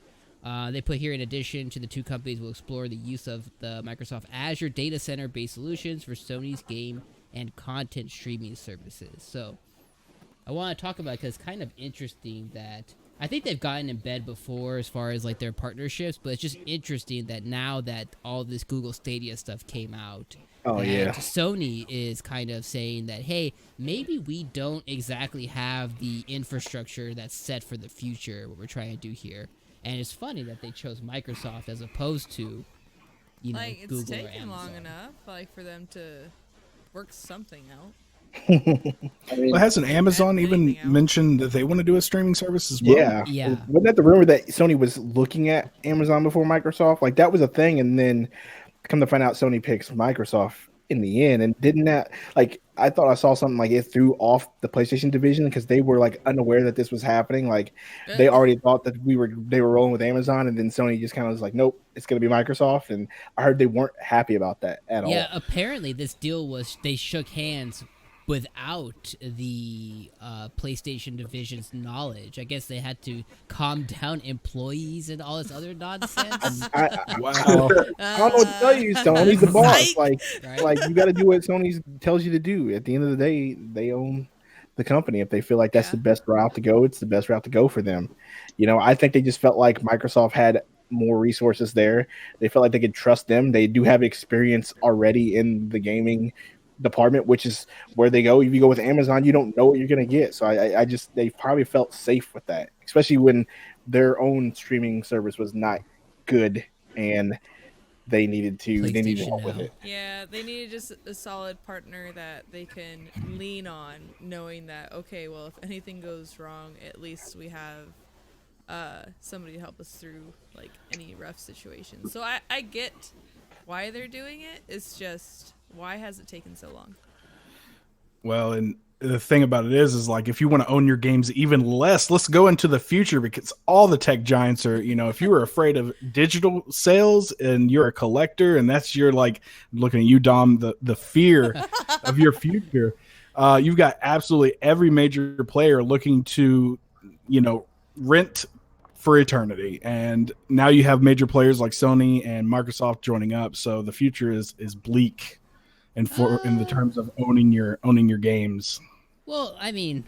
They put here, in addition to the two companies will explore the use of the Microsoft Azure data center-based solutions for Sony's game and content streaming services. So I want to talk about it because it's kind of interesting that I think they've gotten in bed before as far as like their partnerships, but it's just interesting that now that all this Google Stadia stuff came out, Sony is kind of saying that, hey, maybe we don't exactly have the infrastructure that's set for the future, what we're trying to do here. And it's funny that they chose Microsoft as opposed to, Like it's Google or taken Amazon. long enough, like for them to work something out. I mean, Well, hasn't Amazon even anything out. mentioned that they want to do a streaming service as well? Yeah. Wasn't that the rumor that Sony was looking at Amazon before Microsoft? Like that was a thing, and then come to find out Sony picks Microsoft in the end. And didn't that, like, I thought I saw something like it threw off the PlayStation division because they were like unaware that this was happening. Like they already thought that they were rolling with Amazon, and then Sony just kind of was like, nope, it's going to be Microsoft. And I heard they weren't happy about that at all. Yeah, apparently this deal was they shook hands without the PlayStation division's knowledge. I guess they had to calm down employees and all this other nonsense. Wow. I don't know what to tell you. Sony's the boss. Like you got to do what Sony tells you to do. At the end of the day, they own the company. If they feel like that's the best route to go, it's the best route to go for them. I think they just felt like Microsoft had more resources there. They felt like they could trust them. They do have experience already in the gaming department, which is where they go. If you go with Amazon, you don't know what you're going to get. So I just, they probably felt safe with that, especially when their own streaming service was not good and they needed help with it. Yeah, they needed just a solid partner that they can lean on, knowing that, okay, well, if anything goes wrong, at least we have somebody to help us through like any rough situation. So I get why they're doing it. It's just, why has it taken so long? Well, and the thing about it is like if you want to own your games even less, let's go into the future, because all the tech giants are, if you were afraid of digital sales and you're a collector and that's your, like, looking at you, Dom, the fear of your future, you've got absolutely every major player looking to, rent for eternity. And now you have major players like Sony and Microsoft joining up. So the future is bleak. And in the terms of owning your games. Well, I mean,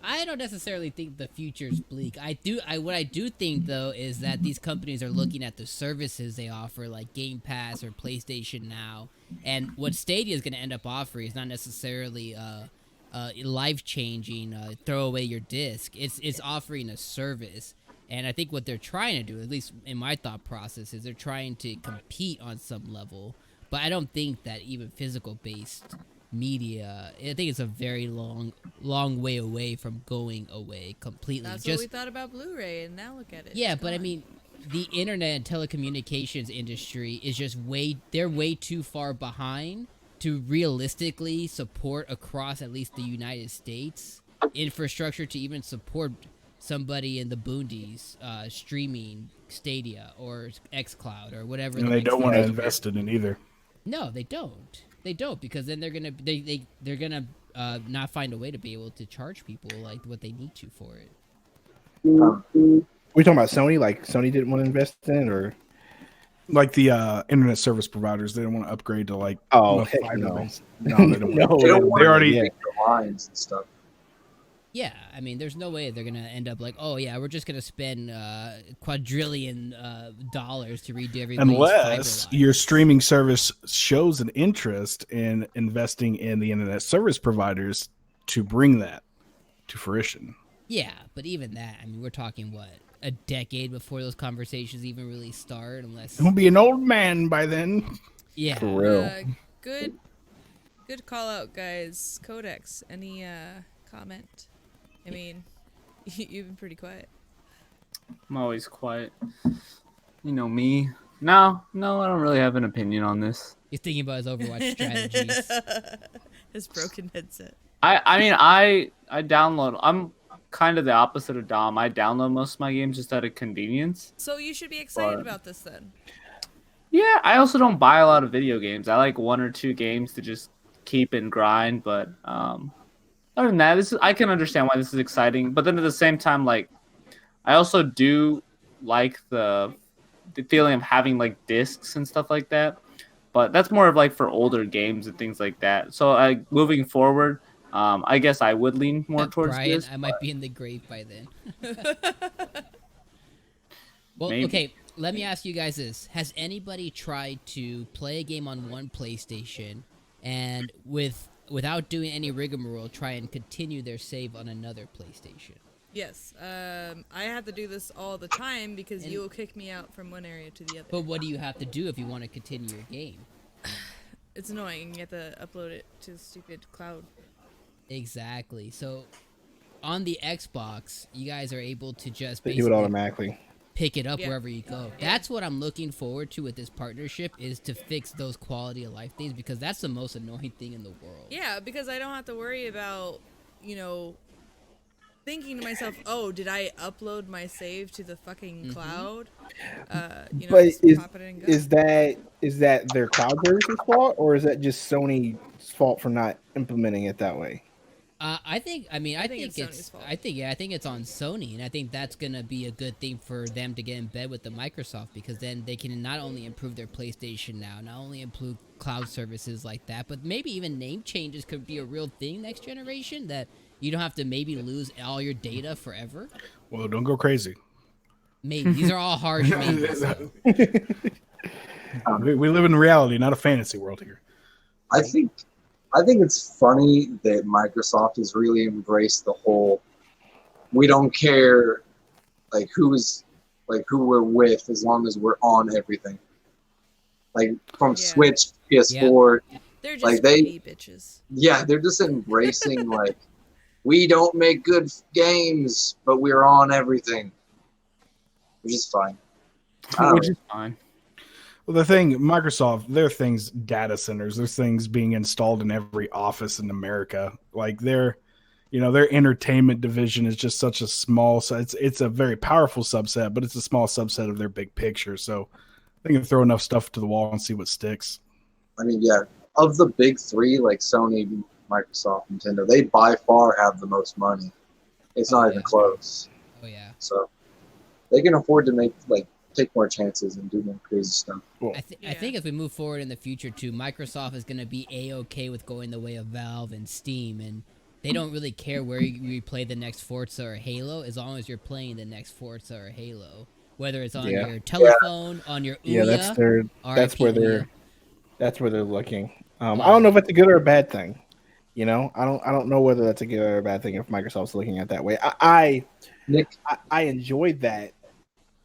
I don't necessarily think the future's bleak. What I do think though is that these companies are looking at the services they offer, like Game Pass or PlayStation Now, and what Stadia is going to end up offering is not necessarily life-changing. Throw away your disc. It's offering a service. And I think what they're trying to do, at least in my thought process, is they're trying to compete on some level. But I don't think that even physical-based media, I think it's a very long way away from going away completely. That's what we thought about Blu-ray, and now look at it. Yeah, It's but I gone. mean, the internet and telecommunications industry is just they're way too far behind to realistically support across at least the United States infrastructure to even support somebody in the boonies streaming Stadia or xCloud or whatever. And they don't want to invest in it either. No, they don't. They don't, because then they're gonna not find a way to be able to charge people like what they need to for it. We're talking about Sony. Like Sony didn't want to invest in it, or like the internet service providers, they don't want to upgrade to like heck fiber no. based. No, they don't. No, They don't want they already. to make the lines and stuff. Yeah, I mean, there's no way they're gonna end up like, oh yeah, we're just gonna spend quadrillion dollars to redo everybody's Unless fiber line. your streaming service shows an interest in investing in the internet service providers to bring that to fruition. Yeah, but even that, I mean, we're talking what, a decade before those conversations even really start, unless. He'll be an old man by then. Yeah, for real. Good call out, guys. Codex, any comment? I mean, you've been pretty quiet. I'm always quiet. You know me. No, I don't really have an opinion on this. he's thinking about his Overwatch strategies. His broken headset. I mean, I download. I'm kind of the opposite of Dom. I download most of my games just out of convenience. So you should be excited about this then. Yeah, I also don't buy a lot of video games. I like 1 or 2 games to just keep and grind. But other than that, I can understand why this is exciting. But then at the same time, like, I also do like the feeling of having like discs and stuff like that. But that's more of like for older games and things like that. So moving forward, I guess I would lean more towards Brian, this. I might be in the grave by then. Well, Maybe. okay, let me ask you guys this. Has anybody tried to play a game on one PlayStation and without doing any rigmarole try and continue their save on another PlayStation? Yes. I have to do this all the time because you will kick me out from one area to the other. But what do you have to do if you want to continue your game? It's annoying. You have to upload it to the stupid cloud. Exactly. So on the Xbox, you guys are able to just They do it basically automatically. pick it up Yeah. wherever you go. That's what I'm looking forward to with this partnership, is to fix those quality of life things, because that's the most annoying thing in the world. Yeah, because I don't have to worry about, thinking to myself, oh, did I upload my save to the fucking cloud? But just pop it in and go. is that their cloud service's fault, or is that just Sony's fault for not implementing it that way? I think it's Sony's it's fault. I think it's on Sony, and I think that's gonna be a good thing for them to get in bed with the Microsoft, because then they can not only improve their PlayStation now, not only improve cloud services like that, but maybe even name changes could be a real thing next generation, that you don't have to maybe lose all your data forever. Well, don't go crazy. Maybe these are all harsh maybes. We live in reality, not a fantasy world here. I think it's funny that Microsoft has really embraced the whole we don't care like who we're with as long as we're on everything. Like from Switch, PS4, They're just like greedy bitches. yeah, they're just embracing like we don't make good games, but we're on everything. Which is fine. Which is fine. Well, the thing, Microsoft, there are things, data centers, there's things being installed in every office in America. Like their entertainment division is just such a small, so it's a very powerful subset, but it's a small subset of their big picture. So they can throw enough stuff to the wall and see what sticks. I mean, yeah, of the big three, like Sony, Microsoft, Nintendo, they by far have the most money. It's not even close. Oh yeah. So they can afford to take more chances and do more crazy stuff. I think as we move forward in the future too, Microsoft is going to be a-okay with going the way of Valve and Steam, and they don't really care where you play the next Forza or Halo, as long as you're playing the next Forza or Halo, whether it's on your telephone, on your Ouya, that's where they're looking. I don't know if it's a good or a bad thing. I don't know whether that's a good or a bad thing if Microsoft's looking at it that way. I enjoyed that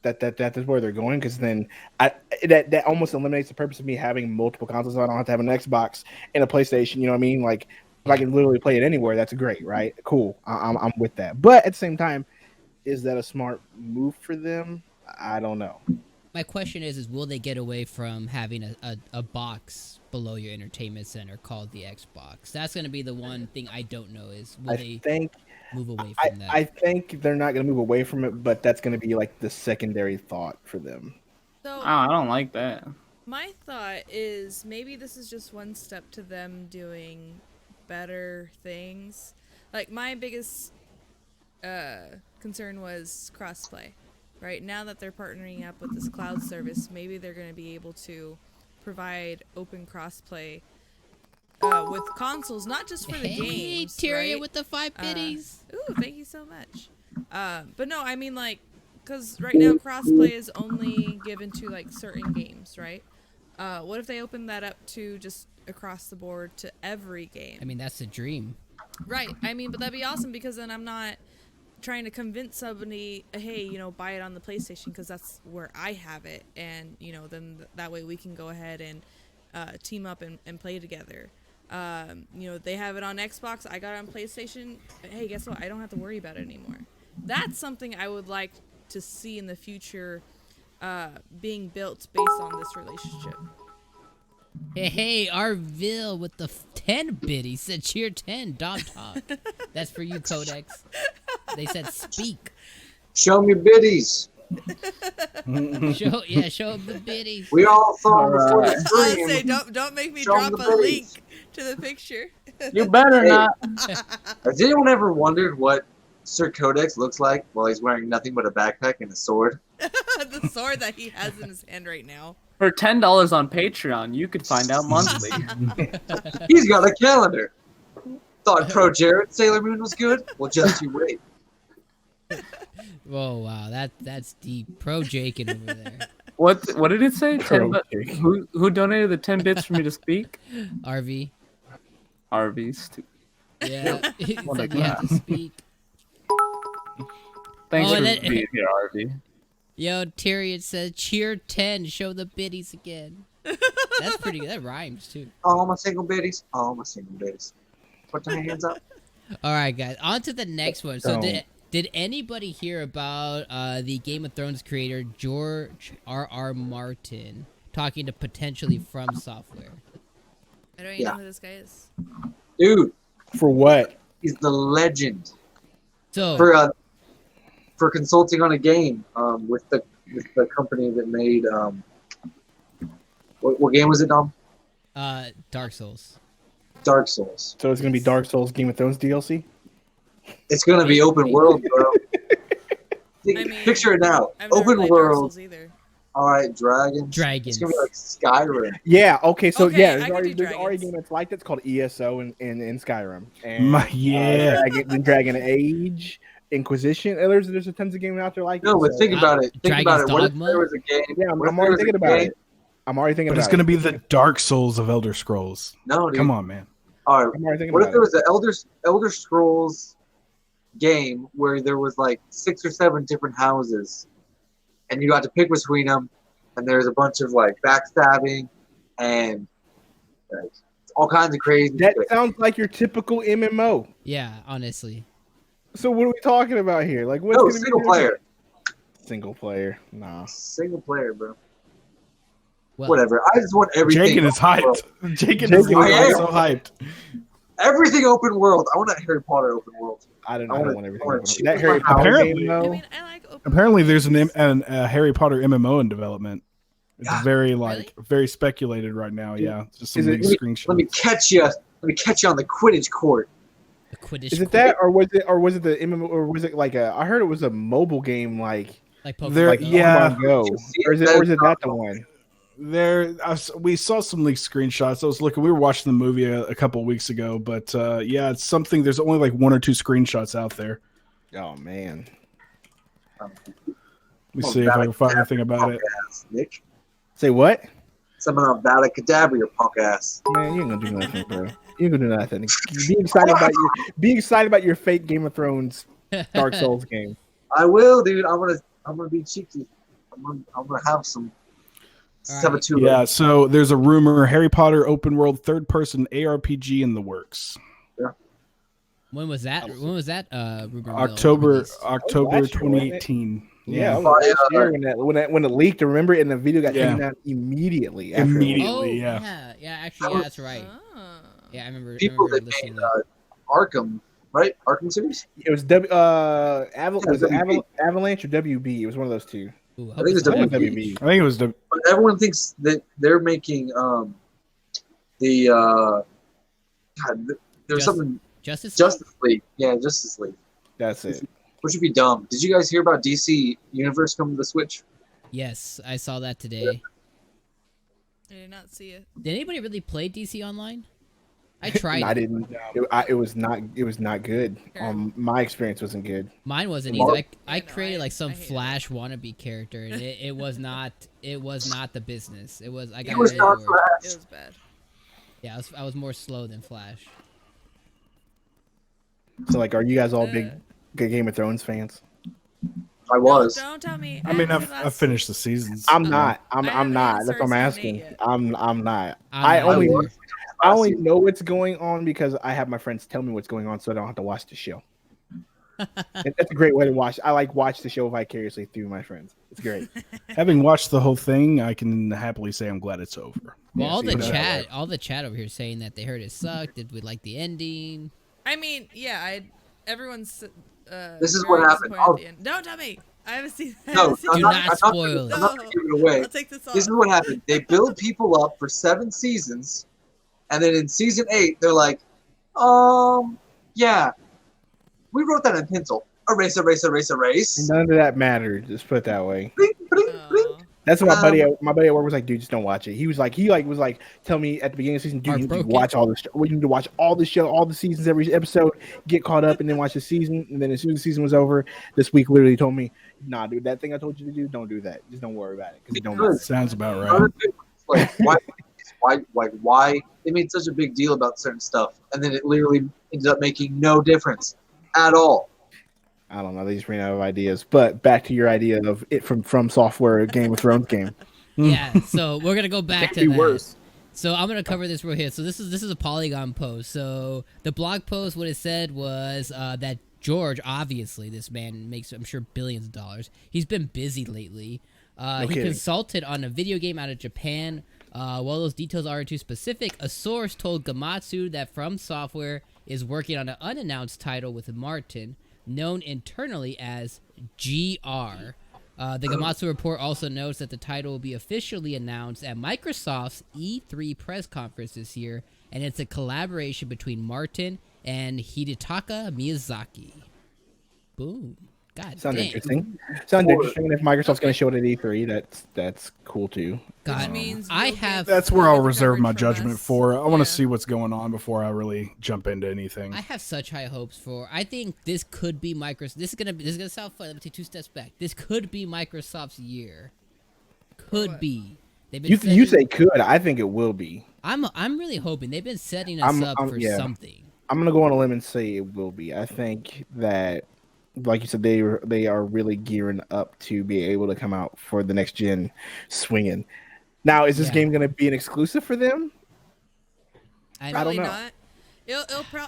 that is where they're going, because then that almost eliminates the purpose of me having multiple consoles. So I don't have to have an Xbox and a PlayStation. You know what I mean? Like if I can literally play it anywhere, that's great, right? Cool. I'm with that. But at the same time, is that a smart move for them? I don't know. My question is will they get away from having a box below your entertainment center called the Xbox? That's going to be the one thing I don't know is will they move away from that? I think they're not going to move away from it, but that's going to be like the secondary thought for them. So I don't like that. my thought is maybe this is just one step to them doing better things. Like my biggest concern was crossplay. Right now that they're partnering up with this cloud service, maybe they're going to be able to provide open crossplay with consoles, not just for the games. Hey, Tyria right? with the 5 biddies. Ooh, thank you so much. But no, I mean like, because right now crossplay is only given to like certain games, right? What if they open that up to just across the board to every game? I mean, that's the dream. Right. I mean, but that'd be awesome because then I'm not trying to convince somebody, hey, buy it on the PlayStation because that's where I have it, and then that way we can go ahead and team up and play together. They have it on Xbox, I got it on PlayStation. Hey, guess what? I don't have to worry about it anymore. That's something I would like to see in the future being built based on this relationship. Hey, Arville with the 10 biddies said cheer 10, Dom Talk. That's for you, Codex. They said speak. Show me biddies. Show them the biddies. We all saw before the I stream. say don't make me Show 'em drop the a biddies. link to the picture. You better Hey. not. Has anyone ever wondered what Sir Codex looks like while he's wearing nothing but a backpack and a sword? The sword that he has in his hand right now. For $10 on Patreon, you could find out monthly. He's got a calendar. Thought Pro Jared Sailor Moon was good? Well, just you wait. Whoa, wow, that's deep. Pro Jakin over there. What did it say? 10 Okay. who donated the 10 bits for me to speak? RV. Arby's. Yeah, he What said a you have to crap. speak. Thanks Oh, for and then- being here, Arby. Yo, Tyrion said cheer 10, show the biddies again. That's pretty good. That rhymes too. All my single biddies. All my single biddies. Put your hands up. All right, guys. On to the next one. So Don't. did anybody hear about the Game of Thrones creator George R.R. Martin talking to potentially From Software? I don't even Yeah. know who this guy is. Dude, For what? he's the legend So for consulting on a game with the company that made what game was it, Dom? Dark Souls. Dark Souls. So it's gonna be Dark Souls Game of Thrones DLC? It's gonna be open world, bro. I mean, Picture it now. I've never Open played Dark world. Souls either. All right, dragons. Dragons. It's gonna be like Skyrim. Yeah. Okay. So Okay, yeah, I could do there's already a dragons. game that's like that's called ESO in Skyrim. And, Yeah. Dragon Age, Inquisition. And there's tons of games out there like No, but so- think about it. Think about it. Dragon's What if Dogma? there was a game? Yeah, what if I'm there already was a thinking about game- it. I'm already thinking But about it's gonna it. be the Dark Souls of Elder Scrolls. No, dude. Come on, man. All right. I'm already thinking What if about there it. was an Elder Scrolls game where there was like 6 or 7 different houses, and you got to pick between them, and there's a bunch of like backstabbing and like, all kinds of crazy That shit. sounds like your typical MMO. Yeah, honestly. So what are we talking about here? Like what's No, gonna be single different? player. Single player. Nah. Single player, bro. Well, Whatever. I just want everything. Jakin is open world. hyped. Jakin is I am. so hyped. Everything open world. I want that Harry Potter open world. I don't I I wanna- don't want everything. I wanna open. choose That Harry my Potter Apparently- game I though. mean, I like open Apparently, world there's games. a Harry Potter MMO in development. It's God. very Really? very speculated right now. Yeah, it's just some Is it- leaked Let me screenshots. catch you. Let me catch you on the Quidditch court. the Quidditch. Is it that or was it the MMO or was it like I heard it was a mobile game like Like Pokemon There- Go? yeah. Pokemon Go. You see Or is it that the one? We saw some leaked screenshots. I was looking. We were watching the movie a couple weeks ago, but yeah, it's something. There's only like 1 or 2 screenshots out there. Oh man. Let me see if I can find anything about it. Ass, Nick. Say what? Something on Vada Kedavra, your punk ass. Man, you ain't gonna do nothing, bro. You ain't gonna do nothing. Be excited about your fake Game of Thrones Dark Souls game. I will, dude. I'm gonna be cheeky. I'm gonna have some. All Have a right. two. Yeah, so there's a rumor Harry Potter open world third person ARPG in the works. When was that? When was that? Rumor mill October released? October last year, wasn't it? 2018. Yeah, Yeah. last year when it leaked, remember, and the video got Yeah. taken down immediately. After Immediately. Oh yeah. yeah. Actually, yeah, that's right. Oh. Yeah, I remember. People I remember that listening made to Arkham, right? Arkham series. It was was it WB. Avalanche or WB? It was one of those two. that. Ooh, I think it's I think WB. it was WB. I think it was the But everyone thinks that they're making the God, there's something Justice League? Justice League. Yeah, Justice League. That's it. Which would be dumb. Did you guys hear about DC Universe coming to the Switch? Yes, I saw that today. I did not see it. Did anybody really play DC Online? I tried. I didn't. It was not. It was not good. My experience wasn't good. Mine wasn't either. I no, created like some I hated Flash wannabe character, and it was not. It was not the business. It was. I got It was not bored. Flash. It was bad. Yeah, I was more slow than Flash. So, like, are you guys all big Game of Thrones fans? I was. Don't tell me. I mean haven't seen I've last- finished the seasons. I'm not. I I'm haven't not. even That's what I'm started asking. season eight I'm not. I'm I not only either. I only know what's going on because I have my friends tell me what's going on, so I don't have to watch the show. That's a great way to watch. I like watch the show vicariously through my friends. It's great. Having watched the whole thing, I can happily say I'm glad it's over. Well, Yeah, all so the you know chat, all the chat over here saying that they heard it sucked. Did we like the ending? I mean, yeah, everyone's. This is very what happened. disappointed at the end. Don't tell me. I haven't seen. I No, haven't seen I'm Do not, not I'm not, spoil I'm it. not gonna give it away. I'll take this off. This is what happened. They build people up for 7 seasons, and then in season 8, they're like, yeah, we wrote that in pencil. Erase, erase, erase, erase. None of that mattered. Just put it that way. Bling, bling, bling. Oh. That's what my buddy at work was like, dude, just don't watch it. He was like, tell me at the beginning of the season, dude, you need to Heartbroken. watch all this. We need to watch all the show, all the seasons, every episode, get caught up, and then watch the season. And then as soon as the season was over, this week literally told me, nah, dude, that thing I told you to do, don't do that. Just don't worry about it because you don't. Because- Sounds about right. Other people, why they made such a big deal about certain stuff, and then it literally ended up making no difference at all. I don't know. They just ran out of ideas. But back to your idea of it from software, a Game of Thrones game. Yeah. So we're gonna go back Can't to be that. worse. So I'm gonna cover this real here. So this is a Polygon post. So the blog post, what it said was that George, obviously, this man makes, I'm sure, billions of dollars. He's been busy lately. He kidding. consulted on a video game out of Japan. While those details aren't too specific, a source told Gamatsu that From Software is working on an unannounced title with Martin, known internally as GR. The Gamatsu report also notes that the title will be officially announced at Microsoft's E3 press conference this year, and it's a collaboration between Martin and Hidetaka Miyazaki. Boom. God Sounds dang. interesting. Sounds interesting. And if Microsoft's going to show it at E3, that's cool too. God, Which means I we'll have get- That's where we'll I'll get the reserve my coverage from judgment us. for. I want Yeah. to see what's going on before I really jump into anything. I have such high hopes for. I think this could be Microsoft. This is gonna sound fun. Let me take 2 steps back. This could be Microsoft's year. Could what? be. They've been You say setting- could. I think it will be. I'm really hoping they've been setting us up for yeah. something. I'm going to go on a limb and say it will be. I think that, like you said, they are really gearing up to be able to come out for the next gen swinging. Now, is this Yeah. game going to be an exclusive for them? I Probably know. not.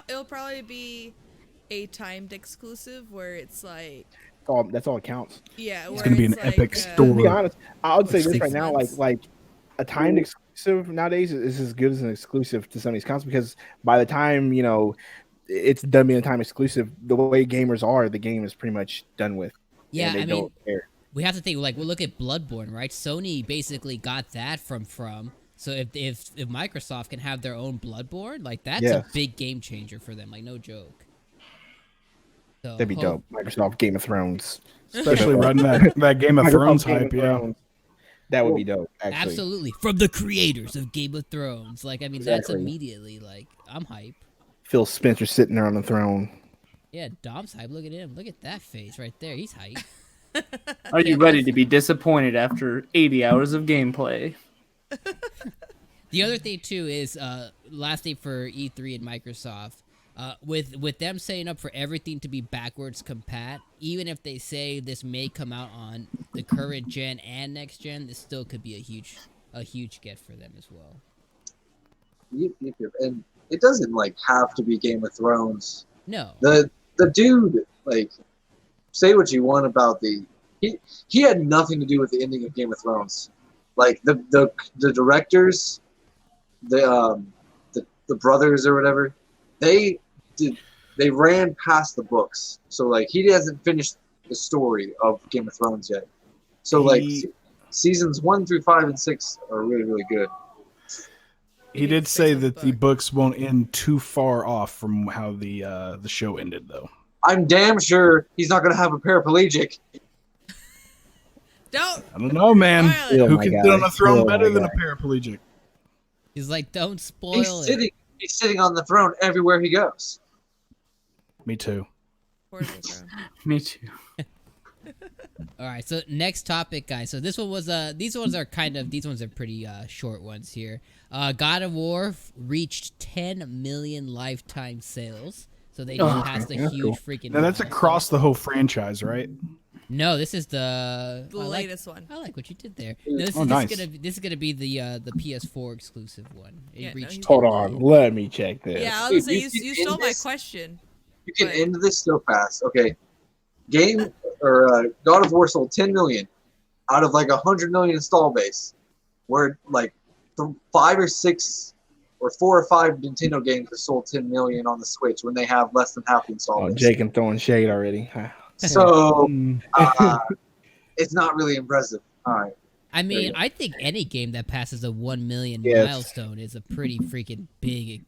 It'll probably be a timed exclusive where it's like, That's all it counts. yeah, It's where gonna be an like, epic To story. be honest, I would say this 6 right now, months. like a timed exclusive nowadays is as good as an exclusive to some of these consoles because by the time it's done being a time exclusive, the way gamers are, the game is pretty much done with. Yeah, and they I mean, don't care. we have to think like we'll look at Bloodborne, right? Sony basically got that from. So if Microsoft can have their own Bloodborne, like that's a Yes. big game changer for them. Like no joke. So, That'd be dope. Microsoft Game of Thrones, Especially running that Game of Microsoft Thrones Game of hype, yeah. Thrones. That would be dope. Actually, Absolutely, from the creators of Game of Thrones. Like I mean, that's Exactly. immediately like I'm hype. Phil Spencer sitting there on the throne. Yeah, Dom's hype. Look at him. Look at that face right there. He's hype. Are you ready to be disappointed after 80 hours of gameplay? The other thing too is last day for E3 and Microsoft. With them setting up for everything to be backwards compat, even if they say this may come out on the current gen and next gen, this still could be a huge get for them as well. Yep. And it doesn't like have to be Game of Thrones. No. The dude, like, say what you want about he had nothing to do with the ending of Game of Thrones. Like the directors, the brothers or whatever, they ran past the books. So like he hasn't finished the story of Game of Thrones yet. So like seasons 1 through 5 and 6 are really, really good. He did say that the books won't end too far off from how the show ended, though. I'm damn sure he's not going to have a paraplegic. I don't know, man. Who can sit on a throne better than a paraplegic? He's like, don't spoil it. He's sitting on the throne everywhere he goes. Me too. Me too. All right, so next topic, guys. So this one was these ones are pretty short ones here. God of War reached 10 million lifetime sales, so they just passed a huge freaking. Now that's across the whole franchise, right? No, this is the latest one. I like what you did there. No, this is gonna be the PS4 exclusive one. Hold on, let me check this. Yeah, I was gonna say you stole my question. You can end this so fast. Okay, God of War sold 10 million out of like 100 million install base, where like 4 or 5 Nintendo games have sold 10 million on the Switch when they have less than half the install base. Jake, I'm throwing shade already. So it's not really impressive. All right. I mean, I think any game that passes a 1 million milestone is a pretty freaking big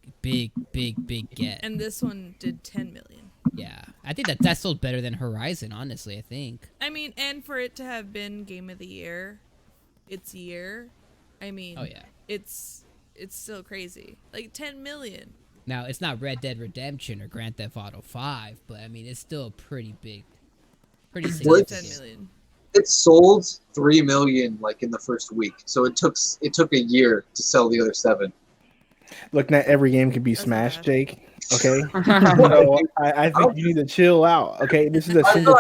get. And this one did 10 million. Yeah, I think that sold better than Horizon, honestly, I think. I mean, and for it to have been Game of the Year, I mean, oh yeah, it's still crazy. Like 10 million. Now, it's not Red Dead Redemption or Grand Theft Auto 5, but I mean, it's still pretty big. Pretty significant. 10 million. It sold 3 million like in the first week. So it took a year to sell the other 7. Look, not every game can be smashed, Jake. Okay, so I think you need to chill out. Okay, this is a single.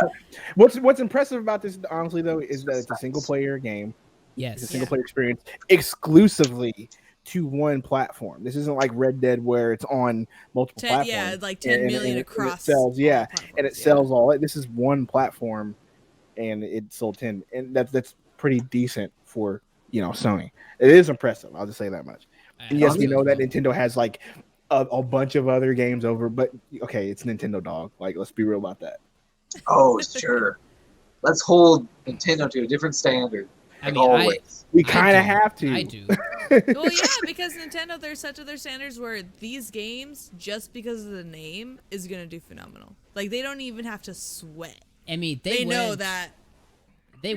What's impressive about this, honestly, though, is that it's a single player game. Yes, it's a single player experience exclusively to one platform. This isn't like Red Dead where it's on multiple platforms. Yeah, like 10 million across. And it sells, and it sells all. This is one platform, and it sold 10, and that's pretty decent for Sony. It is impressive. I'll just say that much. Yes, we know that Nintendo has like a bunch of other games over, but okay, it's Nintendo, dog. Like, let's be real about that. Oh, sure. Let's hold Nintendo to a different standard. I mean, we kind of have to. I do. Well, yeah, because Nintendo, they're set to their standards where these games, just because of the name, is gonna do phenomenal. Like, they don't even have to sweat. I mean, they know that. They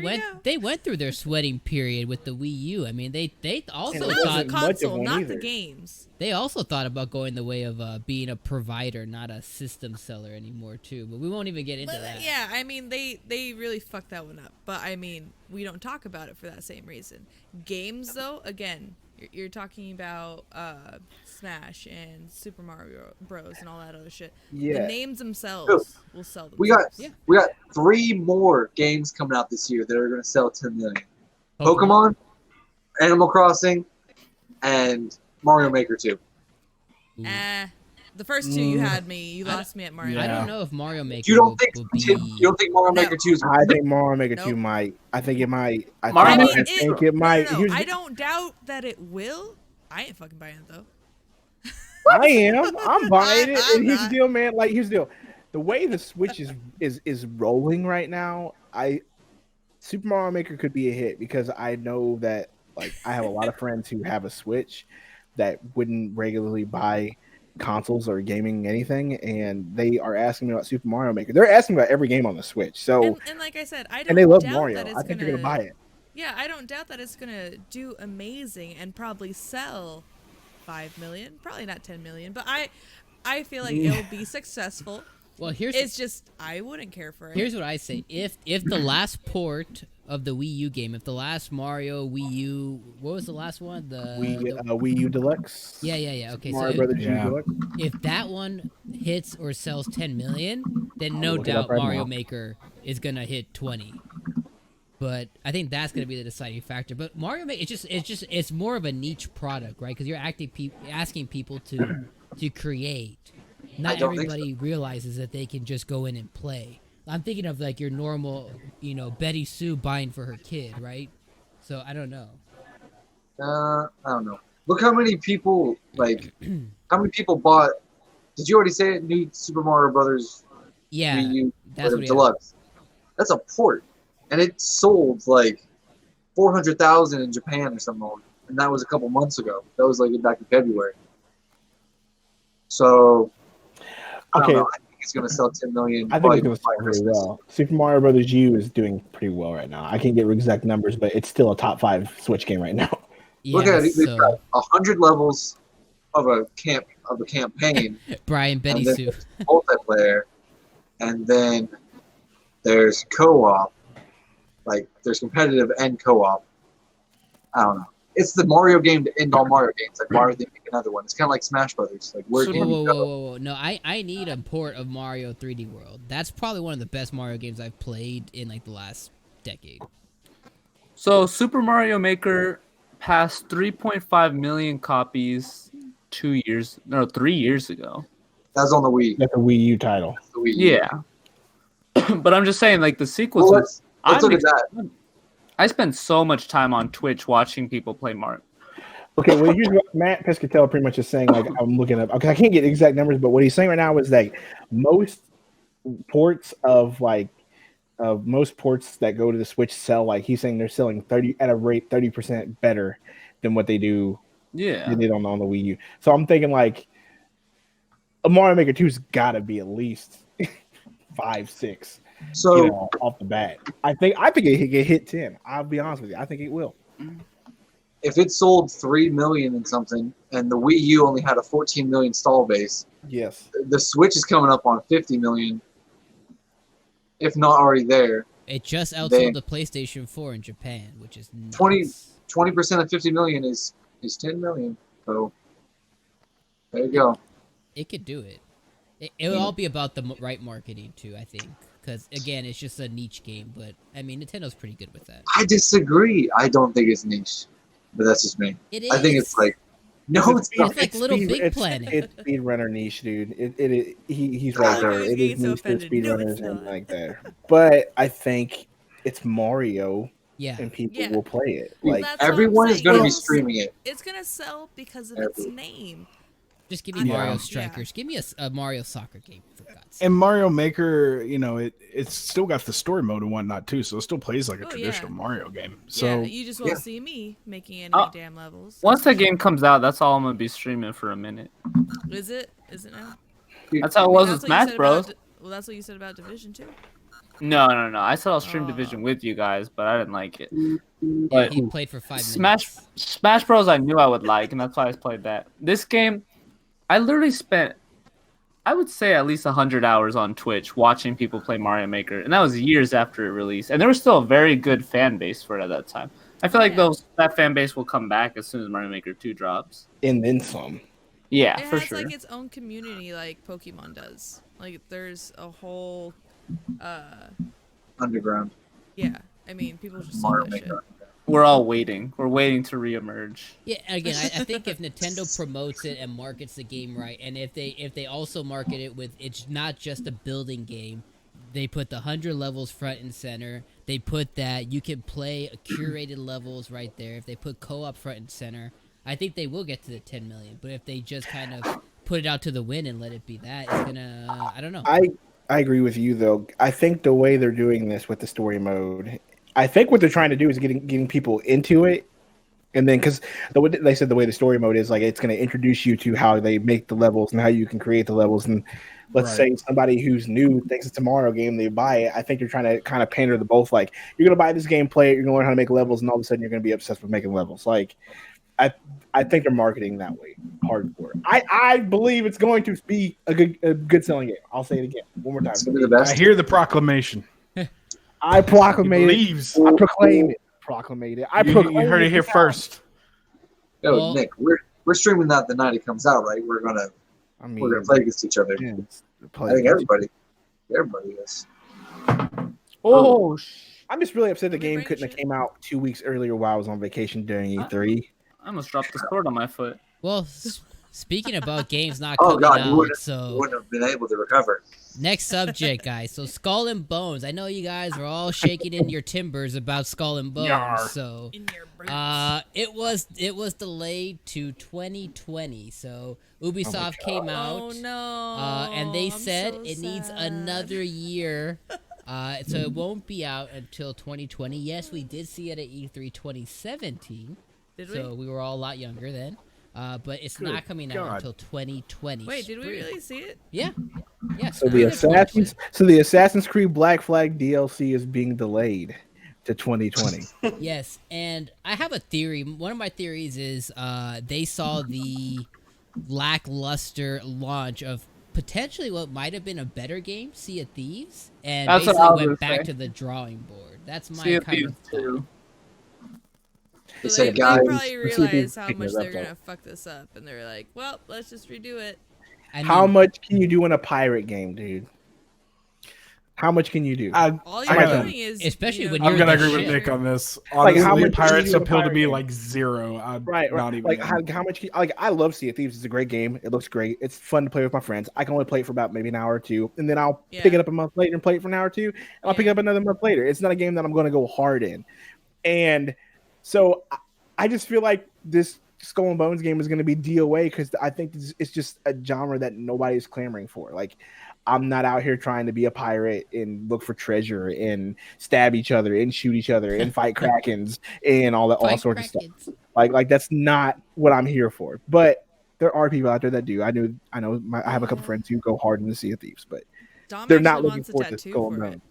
went through their sweating period with the Wii U. I mean, they also thought the console, not the games. They also thought about going the way of being a provider, not a system seller anymore, too. But we won't even get into that. Yeah, I mean, they really fucked that one up. But I mean, we don't talk about it for that same reason. Games, though, again, you're talking about Smash and Super Mario Bros. And all that other shit. Yeah. The names themselves will sell them. We got 3 more games coming out this year that are going to sell 10 million. Pokemon, Animal Crossing, and Mario Maker 2. The first 2 you had me. You lost me at Mario. I don't know if Mario Maker. You don't think Mario Maker 2 is? I think Mario Maker 2 might. I think it might. I think it might. No, I don't doubt that it will. I ain't fucking buying it though. I am. I'm buying it. And here's the deal, man. Like, here's the deal. The way the Switch is rolling right now, Super Mario Maker could be a hit because I know that, like, I have a lot of friends who have a Switch that wouldn't regularly buy consoles or gaming anything, and they are asking me about Super Mario Maker. They're asking about every game on the Switch. So and like I said, I don't. And they love doubt Mario. That it's I think they're gonna buy it. Yeah, I don't doubt that it's gonna do amazing and probably sell 5 million. Probably not 10 million, but I feel like it'll be successful. Well, it's just I wouldn't care for it. Here's what I say: if the last port of the Wii U game. If the last Mario Wii U, what was the last one? The Wii U Deluxe. Yeah. Okay, Mario so Brothers U Deluxe. if that one hits or sells 10 million, then no look it up doubt right Mario now. Maker is gonna hit 20. But I think that's gonna be the deciding factor. But Mario Maker, it's more of a niche product, right? Because you're asking people to create. Not everybody realizes that they can just go in and play. I'm thinking of like your normal, Betty Sue buying for her kid, right? So I don't know. I don't know. Look how many people bought. Did you already say it? New Super Mario Brothers. Yeah, Wii U that's what Deluxe. That's a port, and it sold like 400,000 in Japan or something, and that was a couple months ago. That was like back in February. So, I don't know. I think it's going to sell 10 million. I think it's going to sell really well. Super Mario Brothers U is doing pretty well right now. I can't get exact numbers, but it's still a top 5 Switch game right now. Yeah, look at it. They've got 100 levels of a campaign. Brian, Betty Sue. Multiplayer, and then there's co-op. Like there's competitive and co-op. I don't know. It's the Mario game to end all Mario games. Like why are they making another one? It's kind of like Smash Brothers. Like where can you go? Whoa. No, I need a port of Mario 3D World. That's probably one of the best Mario games I've played in like the last decade. So Super Mario Maker passed 3.5 million copies 3 years ago. That was on the Wii. That's a Wii U title. The Wii U. Yeah. But I'm just saying, like the sequels. Well, let's look at that. I spend so much time on Twitch watching people play Mario. Okay, well, here's what Matt Pescatello pretty much is saying. Like, I'm looking up because I can't get exact numbers, but what he's saying right now is that most ports that go to the Switch sell, like he's saying they're selling 30% better than what they do. Yeah, they did on the Wii U. So I'm thinking like a Mario Maker 2's got to be at least 5, 6. So off the bat, I think it hit 10. I'll be honest with you. I think it will. If it sold 3 million and something, and the Wii U only had a 14 million install base, yes, the Switch is coming up on 50 million, if not already there. It just outsold the PlayStation 4 in Japan, which is nuts. 20% of 50 million is 10 million. So there you go. It could do it. It will all be about the right marketing too, I think. Because, again, it's just a niche game. But, I mean, Nintendo's pretty good with that. I disagree. I don't think it's niche. But that's just me. It is. I think it's like... No, it's not. It's like Little Big Planet. It's speedrunner niche, dude. He's right there. It is niche for speedrunners and like that. But I think it's Mario. Yeah. And people will play it. Like everyone is going to be streaming it. It's going to sell because of its name. Just give me Mario Strikers. Give me a Mario soccer game, for God's sake. And Mario Maker, it's still got the story mode and whatnot too, so it still plays like a traditional Mario game. So you just won't see me making any damn levels. Once that game comes out, that's all I'm gonna be streaming for a minute. Is it now? That's how it was with Smash Bros. Well, that's what you said about Division 2. No. I said I'll stream Division with you guys, but I didn't like it. But he played for 5 minutes. Smash Bros. I knew I would like, and that's why I played that. This game, I literally spent, I would say, at least 100 hours on Twitch watching people play Mario Maker, and that was years after it released. And there was still a very good fan base for it at that time. I feel like that fan base will come back as soon as Mario Maker 2 drops. And then some. Yeah, it for has, sure. Like its own community, like Pokemon does. Like there's a whole underground. Yeah, I mean people just love that shit. We're all waiting. We're waiting to reemerge. Yeah, again, I think if Nintendo promotes it and markets the game right, and if they also market it with it's not just a building game, they put the 100 levels front and center. They put that you can play curated levels right there. If they put co-op front and center, I think they will get to the 10 million. But if they just kind of put it out to the wind and let it be that, it's gonna I don't know. I agree with you though. I think the way they're doing this with the story mode, I think what they're trying to do is getting people into it, and then because they said the way the story mode is, like it's going to introduce you to how they make the levels and how you can create the levels. And let's say somebody who's new thinks it's a Mario game, they buy it. I think they're trying to kind of pander to both. Like you're going to buy this game, play it, you're going to learn how to make levels, and all of a sudden you're going to be obsessed with making levels. Like I think they're marketing that way hardcore. I believe it's going to be a good selling game. I'll say it again one more time. It's gonna be the best. I hear the proclamation. I proclamate Believes. it. I proclaim it. Proclamate it. I proclaim You heard it here first. Yo, Well- Nick, we're streaming that the night it comes out, right? We're gonna play against each other. yeah, I think everybody is. Oh, I'm just really upset the Let me game bring couldn't have shit. came out 2 weeks earlier while I was on vacation during E3. I almost dropped the sword on my foot. Well, speaking about games not Oh coming God, you out, wouldn't so have been able to recover. next subject, guys. So Skull and Bones. I know you guys are all shaking in your timbers about Skull and Bones. Yar. So In your boots. it was delayed to 2020. So Ubisoft came out. Oh no. And they I'm said so it needs sad. another year. So it won't be out until 2020. Yes, we did see it at E3 2017. Did So we were all a lot younger then. But it's not coming out God. until 2020. Wait, did we spring. really see it? Yeah. Yeah. So the Assassin's Creed Black Flag DLC is being delayed to 2020. Yes, and I have a theory. One of my theories is they saw the lackluster launch of potentially what might have been a better game, Sea of Thieves, and That's what I basically was went gonna back say. to the drawing board. That's my Sea of kind Thieves of thought. 2. They So said, they guys, probably let's see if they realized how pick much it they're up, gonna fuck this up, and they're like, "Well, let's just redo it." I How mean, much can you do in a pirate game, dude? How much can you do? All you're gotta- doing is, Especially when I'm you're gonna the agree with shit. Nick on this. Like, Honestly, how much pirates do you need appeal a to me pirate like zero. Right. Not even. Like how much? Like I love Sea of Thieves. It's a great game. It looks great. It's fun to play with my friends. I can only play it for about maybe an hour or two, and then I'll pick Yeah. it up a month later and play it for an hour or two, and I'll pick it Yeah. up another month later. It's not a game that I'm going to go hard in, and so I just feel like this Skull and Bones game is going to be DOA because I think it's just a genre that nobody's clamoring for. Like, I'm not out here trying to be a pirate and look for treasure and stab each other and shoot each other and fight krakens and all Fight sorts of stuff. Krakens. Like that's not what I'm here for. But there are people out there that do. I know. I have a couple friends who go hard in the Sea of Thieves, but Dom they're actually not looking wants a forward to tattoo Skull and for it. Bones.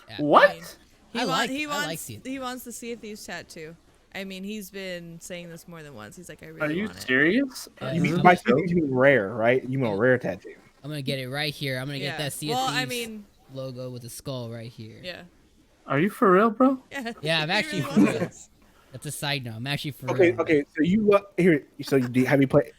Yeah. What? He I wa- like- he I like wants Sea of he wants the Sea of Thieves tattoo. I mean, he's been saying this more than once. He's like, I Are really you want it. serious? Yeah. You Mhm. mean by Sea of Thieves, you mean rare, right? You mean a rare tattoo. I'm gonna get it right here. I'm gonna get that Sea of Well, Thieves I mean, logo with the skull right here. yeah. Are you for real, bro? Yeah. Yeah, I'm He actually really for wants real. it. That's a side note. I'm actually for Okay, real. okay. So you here? So do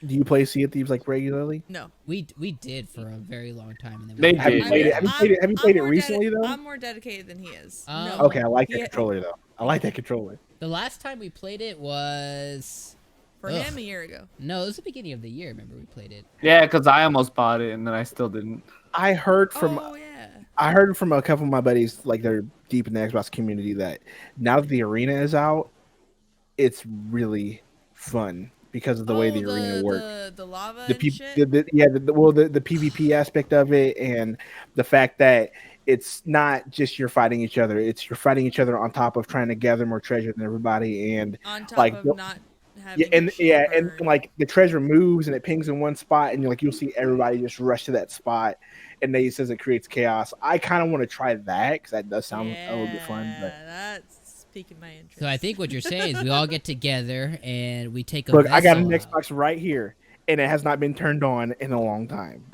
you play Sea of Thieves like regularly? No. We did for a very long time, and then They we Have you did. played it? Have you played it? Have you played it more recently though? I'm more dedicated than he is. Um, No. Okay, I like that He- controller though. I like that controller. The last time we played it was For Ugh. him, a year ago. no, it was the beginning of the year. Remember we played it. Yeah, because I almost bought it and then I still didn't. I heard from Oh yeah. I heard from a couple of my buddies, like they're deep in the Xbox community, that now that the arena is out, it's really fun because of the way the arena works. The lava The, and P- shit. the PvP aspect of it, and the fact that it's not just you're fighting each other; it's you're fighting each other on top of trying to gather more treasure than everybody, and on top like, of not having and your shit and burned. like the treasure moves and it pings in one spot, and you'll see everybody just rush to that spot, and they says it creates chaos. I kind of want to try that because that does sound a little bit fun, but. That's piquing my interest. So I think what you're saying is we all get together and we take a Look, I got an vessel out. Xbox right here, and it has not been turned on in a long time.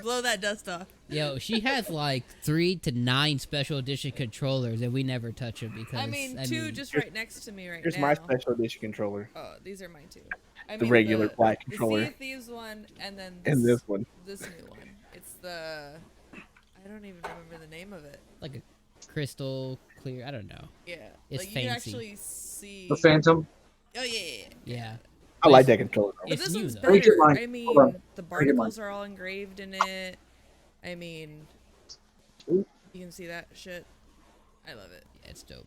Blow that dust off. Yo, she has like 3 to 9 special edition controllers, and we never touch them because I mean, two just right next to me right Here's now. my special edition controller Oh, these are mine too. I The mean, regular black The controller. Sea of Thieves one, and then and this one. this new one. It's the I don't even remember the name of it. like a crystal clear. I don't know. Yeah, It's like you can fancy. actually see. The Phantom. Oh yeah. Yeah. I like that controller. But It's this new, one's though. Let me get better. mine. I mean, Hold on. the Let me get mine. barnacles are all engraved in it. I mean, you can see that shit. I love it. Yeah, it's dope.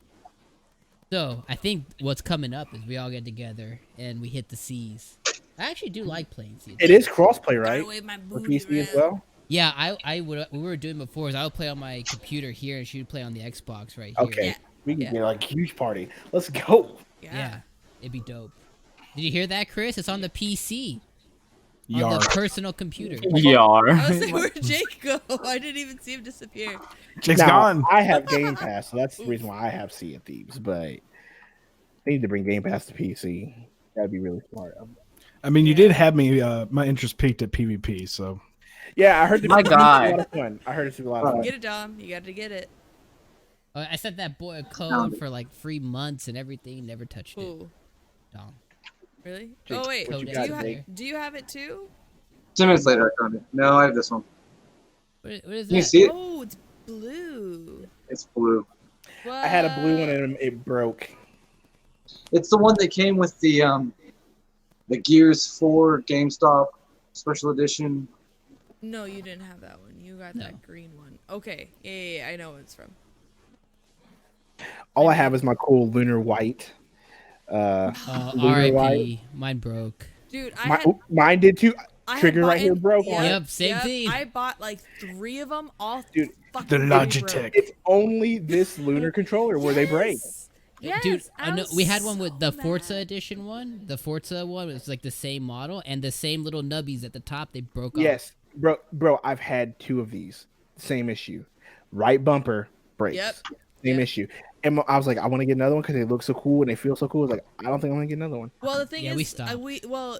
So I think what's coming up is we all get together and we hit the seas. I actually do like playing seas. It is crossplay, Gotta right? wave my For booty PC as around. well. Yeah, I would. What we were doing before is I would play on my computer here, and she would play on the Xbox right here. Okay, Yeah. we can Yeah. get like a huge party. Let's go. Yeah, it'd be dope. Did you hear that, Chris? It's on the PC. On Yar. the personal computer. Yar. I was like, where'd Jake go? I didn't even see him disappear. Jake's Now, gone. I have Game Pass, so that's the reason why I have Sea of Thieves. But they need to bring Game Pass to PC. That'd be really smart. I mean, you did have me. My interest peaked at PvP, so Yeah, I heard. My it's God. a lot of fun. I heard it's a lot of fun. Get it, Dom. You got to get it. I sent that boy a code Found for like 3 months and everything. Never touched it. Ooh, Dom. really? Jake, Oh wait, what you do got, you Jake? do you have it too? 10 minutes later, I found it. No, I have this one. What is Can you that? see it? Oh, it's blue. It's blue. What? I had a blue one and it broke. It's the one that came with the Gears 4 GameStop special edition. No, you didn't have that one. You got that green one. Okay, yeah, I know what it's from. All I have is my cool lunar white. Lunar R.I.P. Mine broke. Dude, I had mine did too. I Trigger had right here bought- broke. Yep, same thing. I bought like 3 of them. All Dude, fucking The three Logitech. broke. It's only this lunar controller where they break. Yes, Dude, I was we had one with the so Forza mad. edition one. The Forza one was like the same model and the same little nubbies at the top. They broke off. Yes, bro, I've had 2 of these. Same issue. Right bumper breaks. Yep. Same Yep. issue. And I was like, I want to get another one because they look so cool and they feel so cool. I was like, I don't think I'm gonna get another one. Well, the thing Yeah, we is, stopped.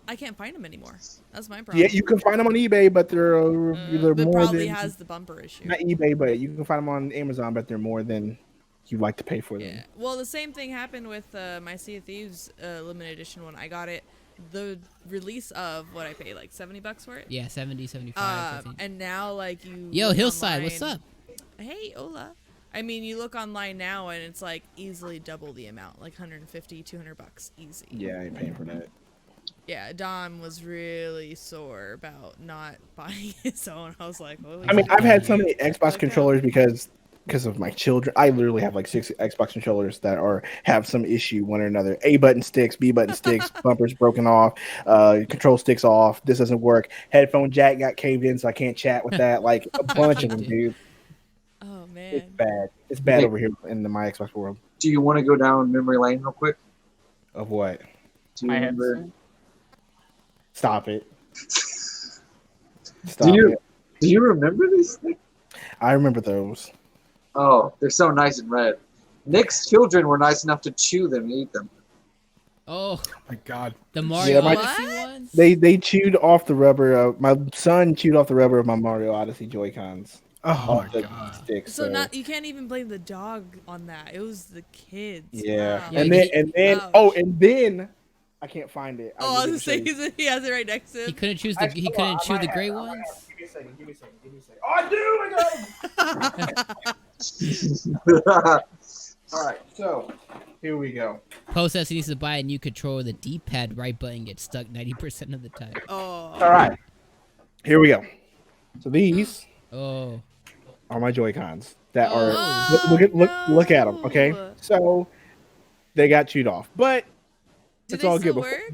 I can't find them anymore. That's my problem. Yeah, you can find them on eBay, but they're It more probably than has the bumper issue. not eBay, but you can find them on Amazon, but they're more than you like to pay for them. Yeah. Well, the same thing happened with my Sea of Thieves limited edition one. I got it the release of what I paid, like $70 for it. Yeah, 70, 75. I think. And now like you. Yo, look Hillside, what's online- up? Hey, hola. I mean, you look online now and it's like easily double the amount, like 150, $200 easy. Yeah, I ain't paying for that. Yeah, Dom was really sore about not buying his own. I was like, holy I mean, shit. I've had so many Xbox Okay. controllers because of my children. I literally have like 6 Xbox controllers that have some issue one or another. A button sticks, B button sticks, bumpers broken off, control sticks off. This doesn't work. Headphone jack got caved in, so I can't chat with that. Like a bunch of them, dude. Oh It's man. bad. It's bad over here in my Xbox world. Do you want to go down memory lane real quick? Of what? Do you I remember? Stop it. Do Stop you it. do you remember these things? I remember those. Oh, they're so nice and red. Nick's children were nice enough to chew them and eat them. Oh, My God. the Mario my- Odyssey What? ones? They chewed off the rubber of my son chewed off the rubber of my Mario Odyssey Joy-Cons. Oh Off my the God. sticks. So not you can't even blame the dog on that. It was the kids. Yeah. Wow. Yeah, And then Ouch. and then I can't find it. Oh, I was gonna gonna say show you. he has it right next to He him. couldn't choose the Actually, he hold on, couldn't I choose the might gray have it, I ones. might have it. Give me a second. Give me a second. Oh, I do. I got 'em. All right. So here we go. Post says he needs to buy a new controller. The D-pad right button gets stuck 90% of the time. Oh. All right. Here we go. So these Oh, are my Joy-Cons that Oh, are look at them. Okay. no. So they got chewed off, but Do it's they all still good. work?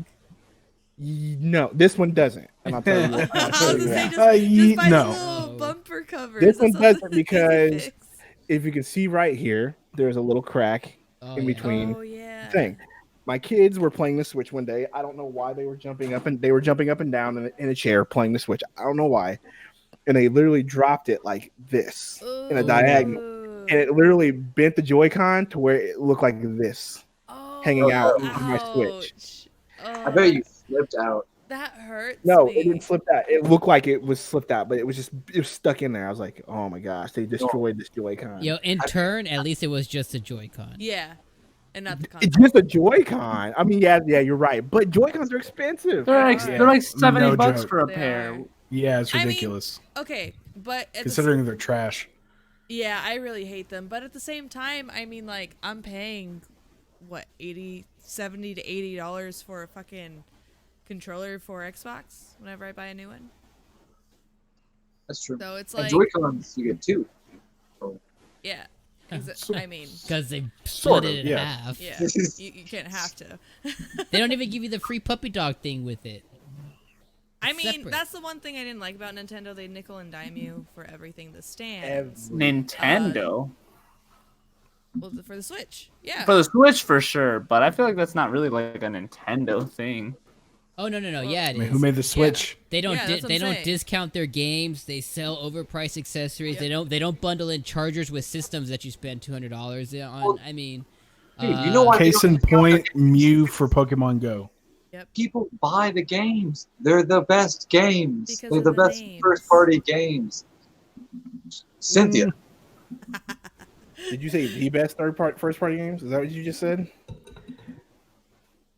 No, this one doesn't. And I'll tell you what. I I'll was tell you gonna say that. just buy no. the little bumper covers. This one That's all doesn't they because fix. If you can see right here, there's a little crack oh in yeah. between Oh yeah. thing. My kids were playing the Switch one day. I don't know why they were jumping up and down in a chair playing the Switch. I don't know why. And they literally dropped it like this in a Ooh. diagonal. And it literally bent the Joy-Con to where it looked like this, hanging out on my Switch. Ouch. I bet you flipped out. That hurts. No, me. it didn't slip out. It looked like it was slipped out, but it was stuck in there. I was like, oh my gosh, they destroyed this Joy-Con. Yo, in turn, at least it was just a Joy-Con. Yeah, and not the It's console. just a Joy-Con. I mean, yeah, you're right. But Joy-Cons are expensive. They're like $70 No joke. for a They pair. are. Yeah, it's I mean, ridiculous. Okay, but at the Considering they're trash. yeah, I really hate them. But at the same time, I mean, like, I'm paying what $70 to $80 for a fucking controller for Xbox whenever I buy a new one. That's true. So it's And like, Joy-Cons, you get 2. yeah, So- I mean, Because they Sort split of, it in yeah. half. yeah, you can't have to. They don't even give you the free puppy dog thing with it. I mean, separate. that's the one thing I didn't like about Nintendo. They nickel and dime you for everything that stands. Nintendo. Well, for the Switch, yeah. For the Switch, for sure. But I feel like that's not really like a Nintendo thing. Oh no, Well, yeah, I it mean, is. who made the Switch? They don't Yeah, that's what they I'm don't saying. discount their games. They sell overpriced accessories. Yep. They don't bundle in chargers with systems that you spend $200 on. Well, I mean, Dude, you know why they Case don't in discount point, their Mew for Pokemon Go. people buy the games. They're the best games. Because They're of the the best names. first party games. Cynthia. Did you say the best first party games? Is that what you just said?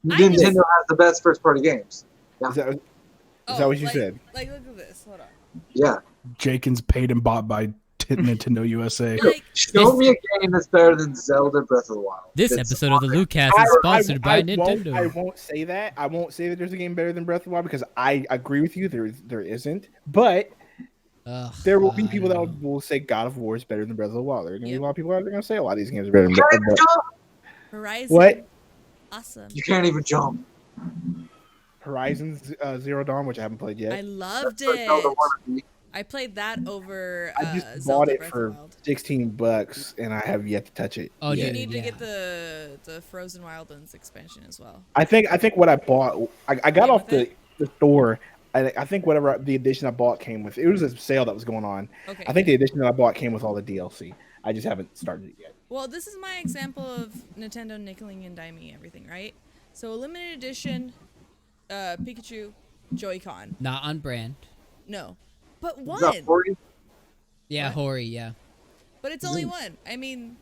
Nintendo has the best first party games. Yeah. Is that what you said? Like, look at this. Hold on. Yeah. Jenkins paid and bought by Nintendo USA. Like, Show me a game that's better than Zelda Breath of the Wild. This It's episode of the Lootcast is sponsored by Nintendo. I won't say that. I won't say that there's a game better than Breath of the Wild because I agree with you. There isn't. But there will be people that will say God of War is better than Breath of the Wild. There are going to be a lot of people that are going to say a lot of these games are better than Breath of the Wild. Horizon. What? Awesome. You can't even jump. Horizon Zero Dawn, which I haven't played yet. I loved That's what Zelda it. wanted. I played that over. I just Zelda bought it Breath for of the Wild. $16, and I have yet to touch it. Oh, You dude, need to yeah. get the Frozen Wildlands expansion as well. I think what I bought, I got off with the store. I think whatever the edition I bought came with. It was a sale that was going on. Okay. I think the edition that I bought came with all the DLC. I just haven't started it yet. Well, this is my example of Nintendo nickeling and diming everything, right? So a limited edition Pikachu Joy-Con. Not on brand. No. But Is that one. 40? Yeah, What? Hori, yeah. But it's only one. I mean,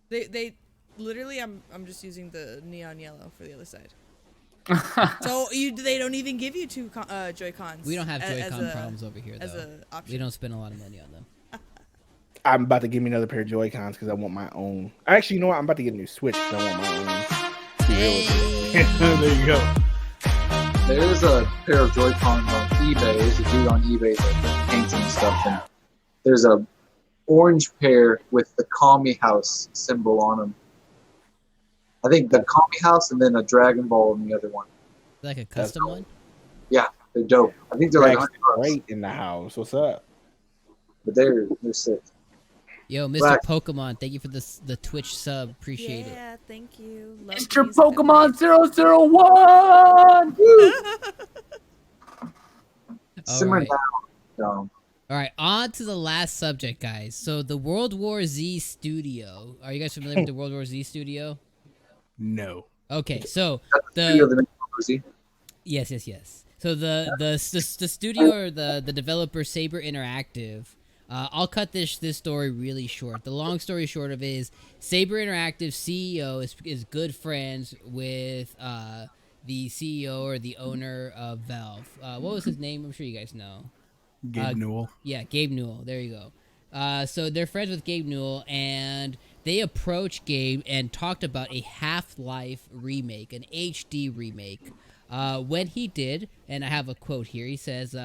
they literally. I'm just using the neon yellow for the other side. So they don't even give you two Joy-Cons. We don't have as Joy-Con a- problems over here, as though. a option. We don't spend a lot of money on them. I'm about to give me another pair of Joy-Cons because I want my own. Actually, you know what? I'm about to get a new Switch because I want my own. There you go. There's a pair of Joy-Cons on eBay. There's a dude on eBay that paints and stuff. And there's a orange pair with the Kami House symbol on them. I think the Kami House and then a Dragon Ball in the other one. Like a custom cool. one? Yeah, they're dope. I think they're like $100, Great in the house. What's up? but they're sick. Yo, Mr. Black. Pokemon, thank you for the Twitch sub. Appreciate it. Yeah, thank you. Love Mr. these Pokemon memories. 001! Simmer Alright. down. All right, on to the last subject, guys. So the World War Z studio. Are you guys familiar with the World War Z studio? No. Okay, so Video of the the next Rosie. yes. So the studio or the developer Saber Interactive. I'll cut this story really short. The long story short of it is Saber Interactive CEO is good friends with the CEO or the owner of Valve. What was his name? I'm sure you guys know. Gabe Newell. Yeah, Gabe Newell. There you go. So they're friends with Gabe Newell, and they approached Gabe and talked about a Half-Life remake, an HD remake. When he did, and I have a quote here, he says,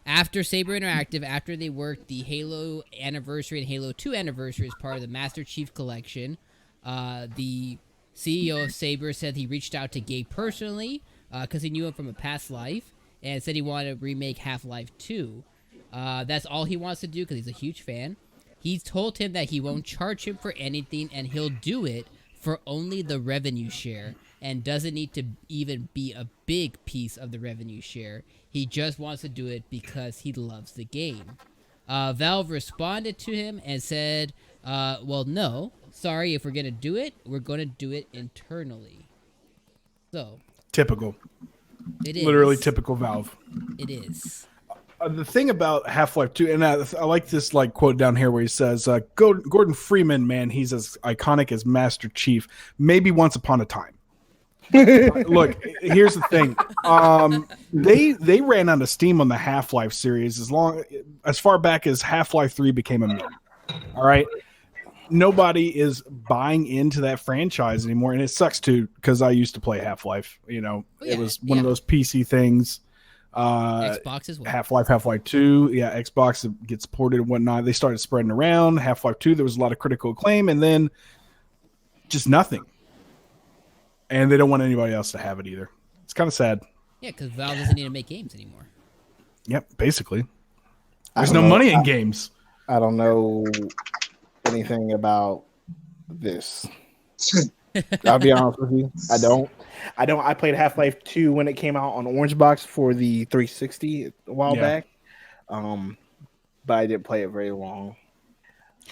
after Saber Interactive, after they worked the Halo anniversary and Halo 2 anniversary as part of the Master Chief Collection, the CEO of Saber said he reached out to Gabe personally because he knew him from a past life and said he wanted to remake Half-Life 2. That's all he wants to do because he's a huge fan. He's told him that he won't charge him for anything and he'll do it for only the revenue share and doesn't need to even be a big piece of the revenue share. He just wants to do it because he loves the game. Valve responded to him and said, well, no, sorry, if we're going to do it, we're going to do it internally. So, Typical. it is. Literally typical Valve. It is. The thing about Half-Life 2, and I like this like quote down here where he says, Gordon Freeman, man, he's as iconic as Master Chief, maybe once upon a time. Look, here's the thing. They ran out of steam on the Half-Life series as far back as Half-Life 3 became a meme. All right. Nobody is buying into that franchise anymore, and it sucks too because I used to play Half-Life. You know, it was one of those PC things. Xbox as well. Half-Life 2, yeah, Xbox gets ported and whatnot. They started spreading around. Half-Life 2, there was a lot of critical acclaim, and then just nothing. And they don't want anybody else to have it either. It's kind of sad. Yeah, because Valve doesn't need to make games anymore. Yep, basically. There's no money in games. I don't know anything about this. I'll be honest with you. I don't. I played Half-Life 2 when it came out on Orange Box for the 360 a while back. But I didn't play it very long.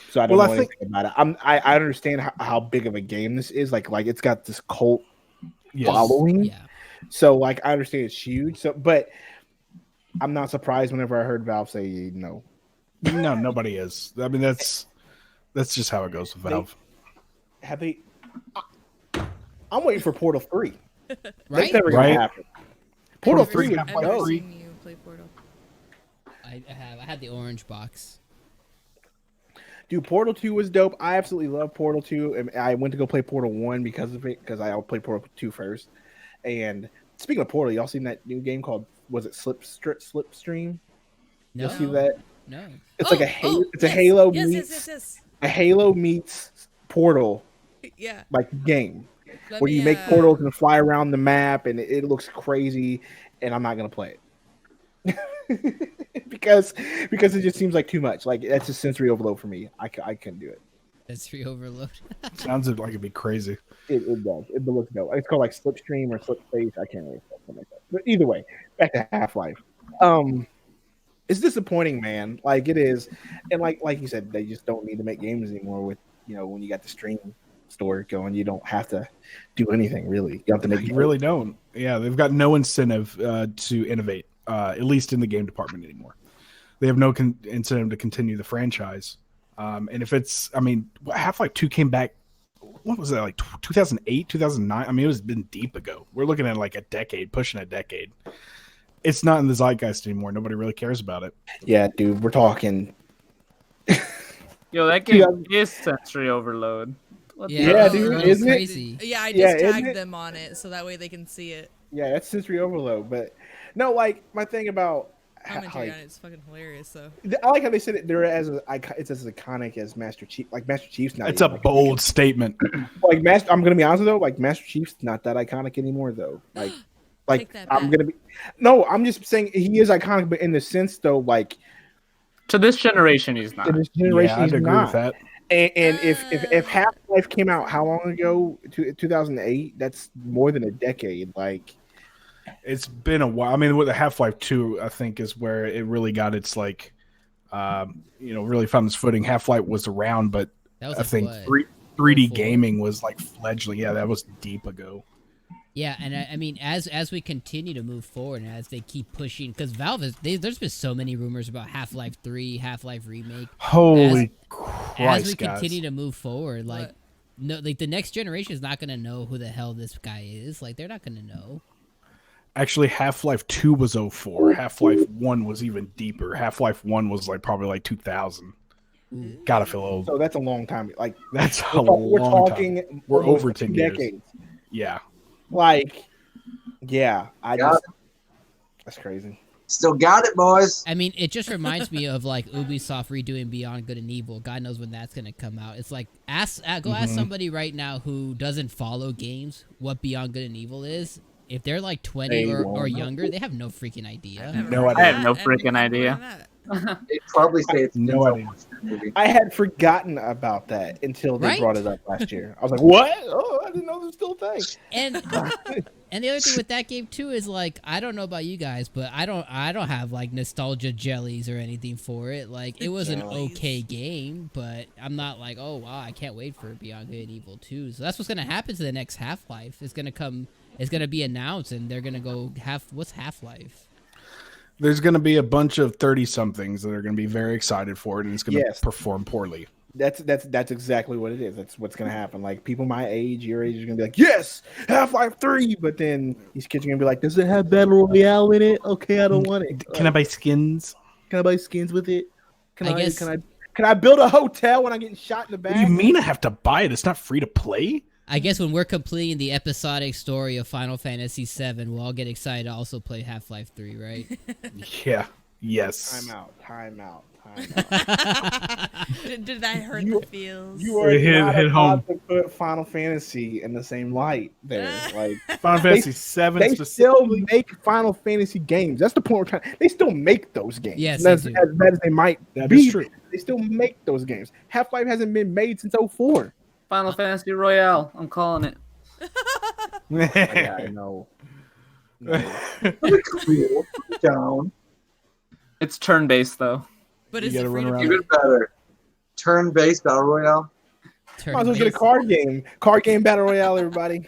So I don't know anything about it. I understand how big of a game this is. Like it's got this cult following. Yeah. So like I understand it's huge. So but I'm not surprised whenever I heard Valve say no. No, nobody is. I mean, That's just how it goes with Valve. Have they? I'm waiting for Portal 3. Right? That's never Right. gonna happen. Portal I've 3 never would I've never go. seen you play Portal. I had the orange box. Dude, Portal 2 was dope. I absolutely love Portal 2. And I went to go play Portal 1 because of it, because I played Portal 2 first. And speaking of Portal, y'all seen that new game called, was it Slipstream? No. Y'all see that? No. It's like a Halo meets Yes. a Halo meets Portal Yeah. like game Let where me, you make portals and fly around the map, and it looks crazy. And I'm not gonna play it because it just seems like too much. Like that's just sensory overload for me. I couldn't do it. Sensory overload. Sounds like it'd be crazy. It does. It looks dope. It's called like Slipstream or Slipspace. I can't really something like that. But either way, back to Half-Life. It's disappointing, man. Like it is, and like you said, they just don't need to make games anymore. With when you got the stream store going, you don't have to do anything really. You don't have to make. You really don't. Yeah, they've got no incentive to innovate, at least in the game department anymore. They have no incentive to continue the franchise. And if it's, I mean, Half-Life 2 came back. What was that, like 2008, 2009? I mean, it was been deep ago. We're looking at like a decade, pushing a decade. It's not in the zeitgeist anymore. Nobody really cares about it. Yeah, dude, we're talking. Yo, that game is sensory overload. Yeah, dude, isn't it? Crazy. Yeah, I just isn't tagged it? them on it so that way they can see it. Yeah, that's sensory overload. But no, like my thing about Commentary on it's fucking hilarious. So I like how they said it. It's as iconic as Master Chief. Like Master Chief's not. It's a bold statement. Like I'm gonna be honest though. Like Master Chief's not that iconic anymore though. Like that I'm back. gonna be. No, I'm just saying he is iconic, but in the sense though, like To this generation, he's not. in this generation, Yeah, I'd he's agree not. with that. And if Half-Life came out how long ago? 2008. That's more than a decade. Like. It's been a while. I mean, with the Half-Life 2, I think is where it really got its like, really found its footing. Half-Life was around, but That was I think what? 3D 04? gaming was like fledgling. Yeah, that was deep ago. Yeah, and I mean, as we continue to move forward, and as they keep pushing, because Valve there's been so many rumors about Half-Life 3, Half-Life remake. Holy As Christ, we guys. continue to move forward, like What? no, like the next generation is not gonna know who the hell this guy is. Like they're not gonna know. Actually, Half-Life 2 was 04. Half-Life 1 was even deeper. Half-Life 1 was like probably like 2000. Gotta feel old. So that's a long time. Like That's a we're long talking. time. We're almost over 2 10 years. decades. Yeah. Like, yeah, that's crazy. Still got it, boys. I mean, it just reminds me of like Ubisoft redoing Beyond Good and Evil. God knows when that's gonna come out. It's like ask somebody right now who doesn't follow games what Beyond Good and Evil is. If they're like 20 or younger, they have no freaking idea. No I idea. have no freaking idea. They probably say it's No been so idea. much in the movie. I had forgotten about that until they Right? brought it up last year. I was like, "What? Oh, I didn't know this was still a thing." And the other thing with that game too is like I don't know about you guys, but I don't have like nostalgia jellies or anything for it. Like it was an okay game, but I'm not like, oh wow, I can't wait for Beyond Good and Evil 2. So that's what's gonna happen to the next Half-Life. It's gonna be announced, and they're gonna go what's Half-Life? There's going to be a bunch of 30-somethings that are going to be very excited for it, and it's going to perform poorly. That's exactly what it is. That's what's gonna happen. Like people my age, your age, are gonna be like, "Yes, Half-Life 3," but then these kids are gonna be like, "Does it have battle royale in it? Okay, I don't want it. Can I buy skins? Can I buy skins with it? Can guess- Can I build a hotel when I'm getting shot in the What back?" do you mean I have to buy it? It's not free to play? I guess when we're completing the episodic story of Final Fantasy VII, we'll all get excited to also play Half-Life 3, right? Yeah. Yes. Time out. Did that hurt the feels? You are Hit not home. allowed to put Final Fantasy in the same light. There, like Final Fantasy 7 they still specifically. make Final Fantasy games. That's the point we're trying. They still make those games. Yes, as they do. bad as they might That be. is true. They still make those games. Half-Life hasn't been made since 04. Final Fantasy Royale. I'm calling it. Yeah, I know. Really cool. Down. It's turn-based though. But You is it gotta free run to around. play? Even better. Turn-based battle royale. Might as well get a card game. Card game battle royale, everybody.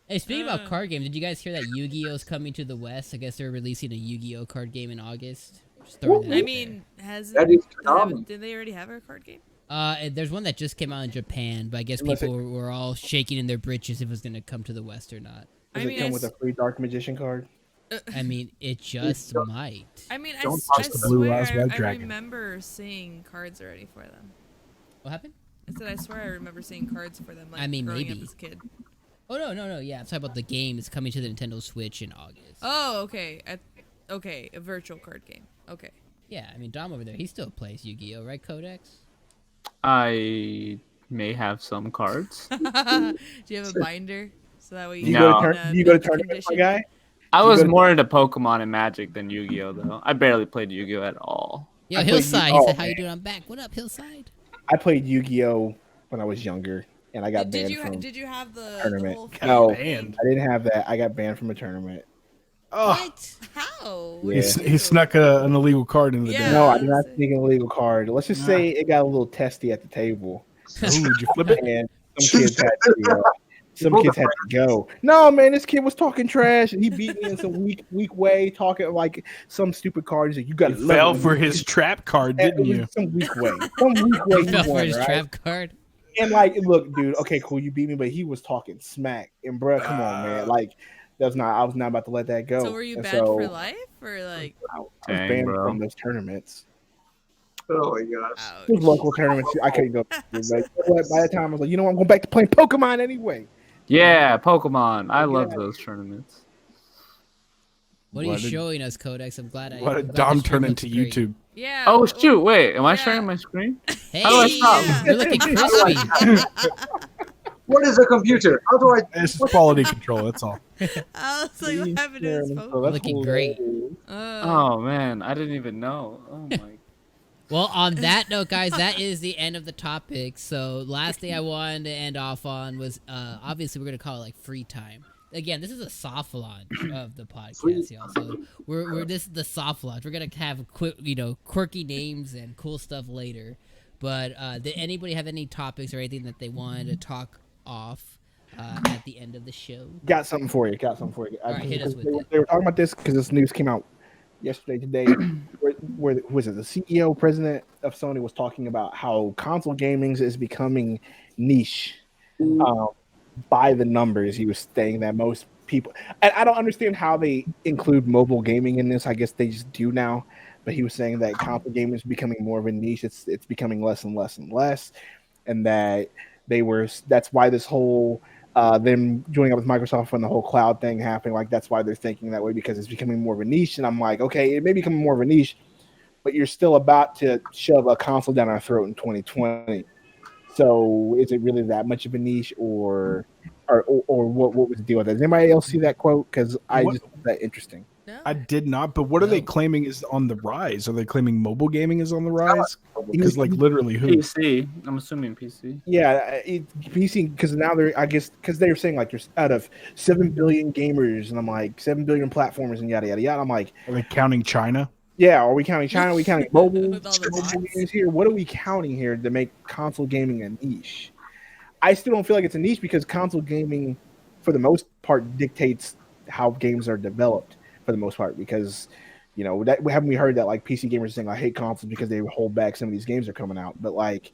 Hey, speaking about card games, did you guys hear that Yu-Gi-Oh's coming to the West? I guess they're releasing a Yu-Gi-Oh card game in August. Just throwing that I out mean, has That is phenomenal. did they already have a card game? There's one that just came out in Japan, but I guess Unless people were all shaking in their britches if it was going to come to the West or not. Does it come with a free Dark Magician card? I mean, it just might. I mean, I touch the Blue Eyes swear White I Dragon. remember seeing cards already for them. What happened? I said I swear I remember seeing cards for them. Like, I mean, growing maybe. up as a kid. Oh no! Yeah, I'm talking about the game. It's coming to the Nintendo Switch in August. Oh, okay. Okay, a virtual card game. Okay. Yeah, I mean, Dom over there, he still plays Yu-Gi-Oh, right, Codex? I may have some cards. Do you have a binder? So that way Do you No. go to tournaments, my guy? I was more into Pokemon and Magic than Yu-Gi-Oh though. I barely played Yu-Gi-Oh at all. Yo, I played Hillside, Yu- he said, oh, how you man. doing? I'm back. What up, Hillside? I played Yu-Gi-Oh when I was younger, and I got banned from Did you have the tournament. whole No, Banned? I didn't have that. I got banned from a tournament. Oh, What? How? Yeah. he snuck an illegal card into the Yeah. deck. No, I did not sneak an illegal card. Let's just Nah. say it got a little testy at the table, Ooh, did you flip it? and some kids had to go. No, man, this kid was talking trash, and he beat me in some weak way, talking like some stupid card. He's like, "You got You fell for his trap card, didn't you? Some weak way. Some weak way. He He fell for won, his right? trap card. And like, look, dude. Okay, cool. You beat me, but he was talking smack. And bruh, come on, man. Like, I was not about to let that go. So were you And banned for life or like? I was Dang, banned bro. from those tournaments. Oh my gosh. Ouch. Those local tournaments, I couldn't go. But by the time I was like, you know what, I'm going back to playing Pokemon anyway. Yeah, Pokemon. I love Yeah. those tournaments. What are you What did- showing us, Codex? I'm glad I. What I'm did glad Dom the stream turn looks into great. YouTube? Yeah. Oh well, shoot! Wait, am I yeah. sharing my screen? Hey, How do I stop? Yeah. you're looking crispy. What is a computer? How do I? It's quality control. That's all. I was like, what happened to his phone? Looking great. Oh man, I didn't even know. Oh my. Well, on that note, guys, that is the end of the topic. So, last thing I wanted to end off on was obviously we're gonna call it like free time. Again, this is a soft launch of the podcast, y'all. So we're this is the soft launch. We're gonna have quirky names and cool stuff later. But did anybody have any topics or anything that they wanted to talk off at the end of the show? Got something for you. All right, hit us with it. They were talking about this because this news came out yesterday, today. where who was it? The CEO, president of Sony, was talking about how console gaming is becoming niche. By the numbers, he was saying that most people, and I don't understand how they include mobile gaming in this. I guess they just do now. But he was saying that console gaming is becoming more of a niche. It's becoming less and less and less, and that that's why this whole them joining up with Microsoft and the whole cloud thing happening. Like that's why they're thinking that way, because it's becoming more of a niche. And I'm like, okay, it may become more of a niche, but you're still about to shove a console down our throat in 2020. So is it really that much of a niche, or what was the deal with that? Does anybody else see that quote? Because I just found that interesting. No? I did not. But what are they claiming is on the rise? Are they claiming mobile gaming is on the rise? Because like literally who? PC. I'm assuming PC. Yeah, PC, because now because they're saying like there's out of 7 billion gamers, and I'm like 7 billion platformers and yada yada yada. I'm like, Are they counting China? yeah, are we counting China? Are we counting mobile? With all the mobile bots? games here? What are we counting here to make console gaming a niche? I still don't feel like it's a niche because console gaming, for the most part, dictates how games are developed. For the most part, because haven't we heard that like PC gamers saying I hate consoles because they hold back some of these games that are coming out? But like,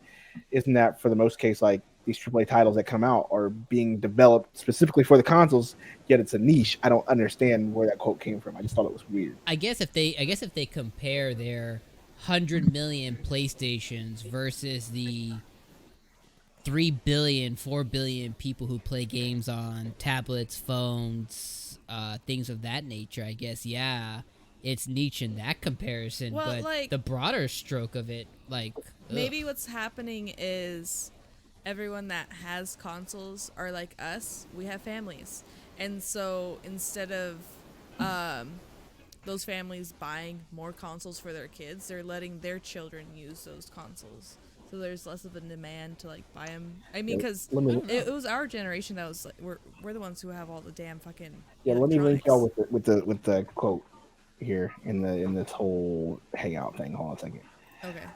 isn't that for the most case like these AAA titles that come out are being developed specifically for the consoles? Yet it's a niche. I don't understand where that quote came from. I just thought it was weird. I guess if they compare their 100 million PlayStations versus the 3 billion, 4 billion people who play games on tablets, phones, things of that nature, I guess, yeah, it's niche in that comparison. Well, but like- the broader stroke of it, like, Maybe what's happening is everyone that has consoles are like us. We have families. And so instead of those families buying more consoles for their kids, they're letting their children use those consoles. So there's less of a demand to like buy them. I mean, because it was our generation that was like, we're the ones who have all the damn fucking. Yeah, let me link electronics. y'all with the quote here in this whole hangout thing. Hold on a second. Okay.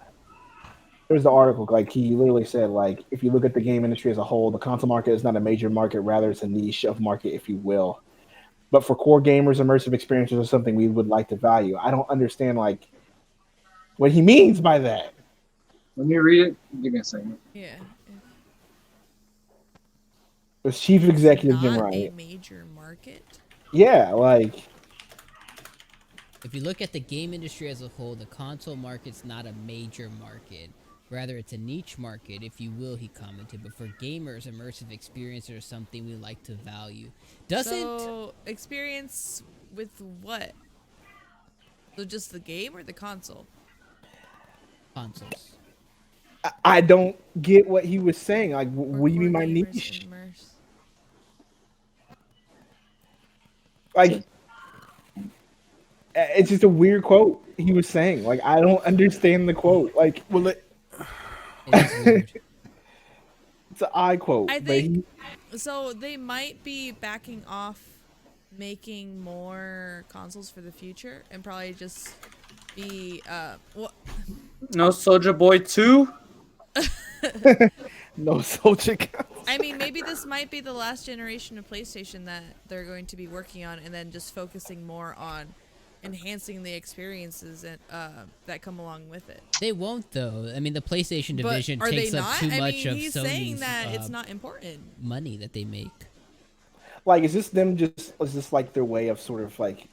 There's the article, like he literally said, like if you look at the game industry as a whole, the console market is not a major market, rather it's a niche of market, if you will. But for core gamers, immersive experiences are something we would like to value. I don't understand like what he means by that. Let me read it. Give me a second. Yeah. The chief executive Jim Not a Ryan. major market. Yeah, like If you look at the game industry as a whole, the console market's not a major market. Rather, it's a niche market, if you will, he commented. But for gamers, immersive experiences are something we like to value. So, experience with what? So just the game or the console? Consoles. I don't get what he was saying. Like, what do you mean by gamers niche? immerse? Like, it's just a weird quote he was saying. Like, I don't understand the quote. Like, well, It is weird. it's an odd quote. I but think so. They might be backing off making more consoles for the future, and probably just be what? No Soldier Boy 2? no Soldier. I mean, maybe this might be the last generation of PlayStation that they're going to be working on, and then just focusing more on enhancing the experiences and that come along with it. They won't, though. I mean, the PlayStation But division are takes they up not? too I much mean, of he's Sony's saying that it's not important. money that they make. Like, is this like their way of sort of like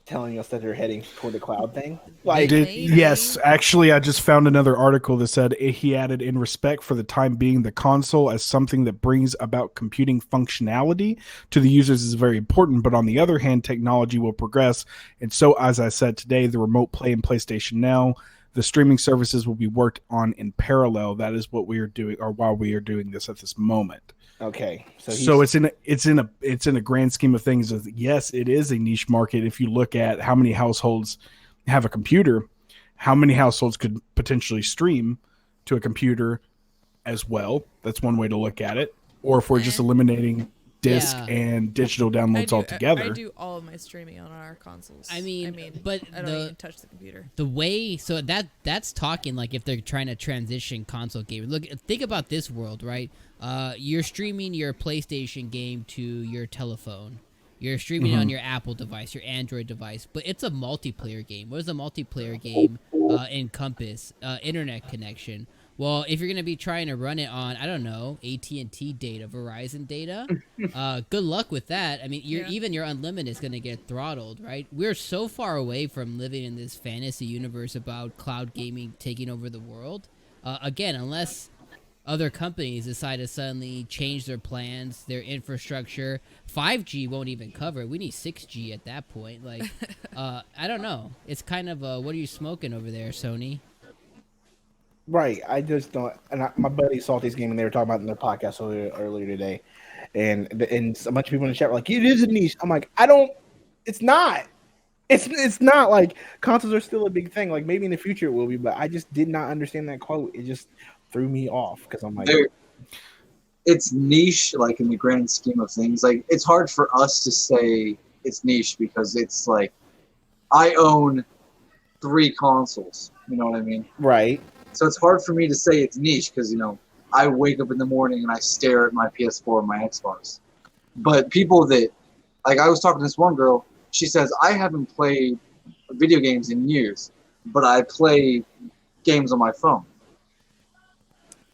telling us that they're heading toward the cloud thing? Like, Yes, actually, I just found another article that said he added, in respect for the time being, the console as something that brings about computing functionality to the users is very important. But on the other hand, technology will progress. And so, as I said today, the remote play in PlayStation Now, the streaming services will be worked on in parallel. That is what we are doing, or while we are doing this at this moment. Okay, so it's in a grand scheme of things. Yes, it is a niche market. If you look at how many households have a computer, how many households could potentially stream to a computer as well. That's one way to look at it. Or if we're just eliminating disc and digital downloads altogether. I do all of my streaming on our consoles. I mean, but I don't even touch the computer. The way, so that's talking like if they're trying to transition console gaming. Look, think about this world, right? You're streaming your PlayStation game to your telephone. You're streaming on your Apple device, your Android device, but it's a multiplayer game. What does a multiplayer game encompass? Internet connection. Well, if you're going to be trying to run it on, I don't know, AT&T data, Verizon data, good luck with that. I mean, even your unlimited is going to get throttled, right? We're so far away from living in this fantasy universe about cloud gaming taking over the world. Again, unless other companies decide to suddenly change their plans, their infrastructure, 5G won't even cover it. We need 6G at that point. Like, I don't know. It's kind of, what are you smoking over there, Sony? Right, I just don't. And my buddy Salty's Gaming, they were talking about in their podcast earlier today, and a bunch of people in the chat were like, "It is a niche." I'm like, I don't. It's not. It's not. Like, consoles are still a big thing. Like, maybe in the future it will be, but I just did not understand that quote. It just threw me off because I'm like, it's niche, like in the grand scheme of things. Like, it's hard for us to say it's niche because it's like I own 3 consoles. You know what I mean? Right. So it's hard for me to say it's niche because, you know, I wake up in the morning and I stare at my PS4 and my Xbox. But people that, like, I was talking to this one girl, she says, I haven't played video games in years, but I play games on my phone.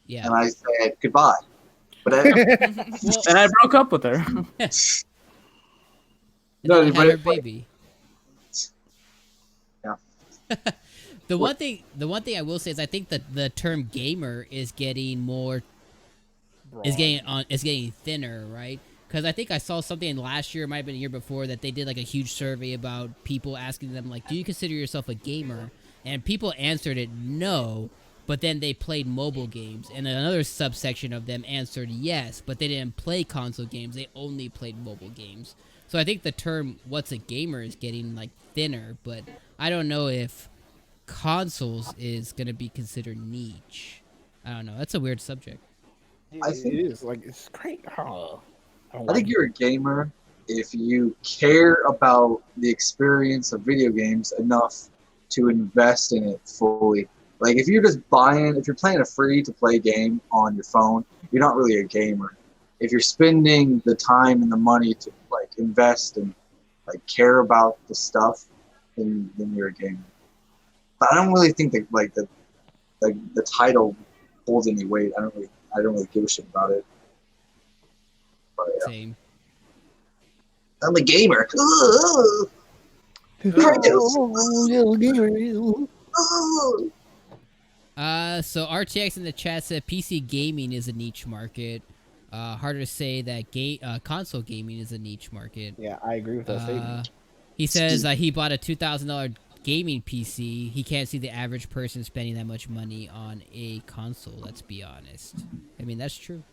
Yeah. And I said goodbye. But and I broke up with her. No, had her baby. Yeah. The one thing I will say is I think that the term gamer is getting more is getting thinner, right? Because I think I saw something last year, it might have been a year before, that they did like a huge survey about people asking them like, do you consider yourself a gamer? And people answered it no, but then they played mobile games, and another subsection of them answered yes, but they didn't play console games, they only played mobile games. So I think the term what's a gamer is getting like thinner, but I don't know if consoles is going to be considered niche. I don't know. That's a weird subject. I think it is. Like, it's great. I think you're a gamer if you care about the experience of video games enough to invest in it fully. Like, if you're just if you're playing a free-to-play game on your phone, you're not really a gamer. If you're spending the time and the money to, like, invest and, like, care about the stuff, then you're a gamer. But I don't really think that, like, like the title holds any weight. I don't really give a shit about it. But, yeah. Same. I'm a gamer. So RTX in the chat said PC gaming is a niche market. Harder to say that console gaming is a niche market. Yeah, I agree with that statement. He says he bought a $2,000 gaming PC. He can't see the average person spending that much money on a console. Let's be honest. I mean, that's true.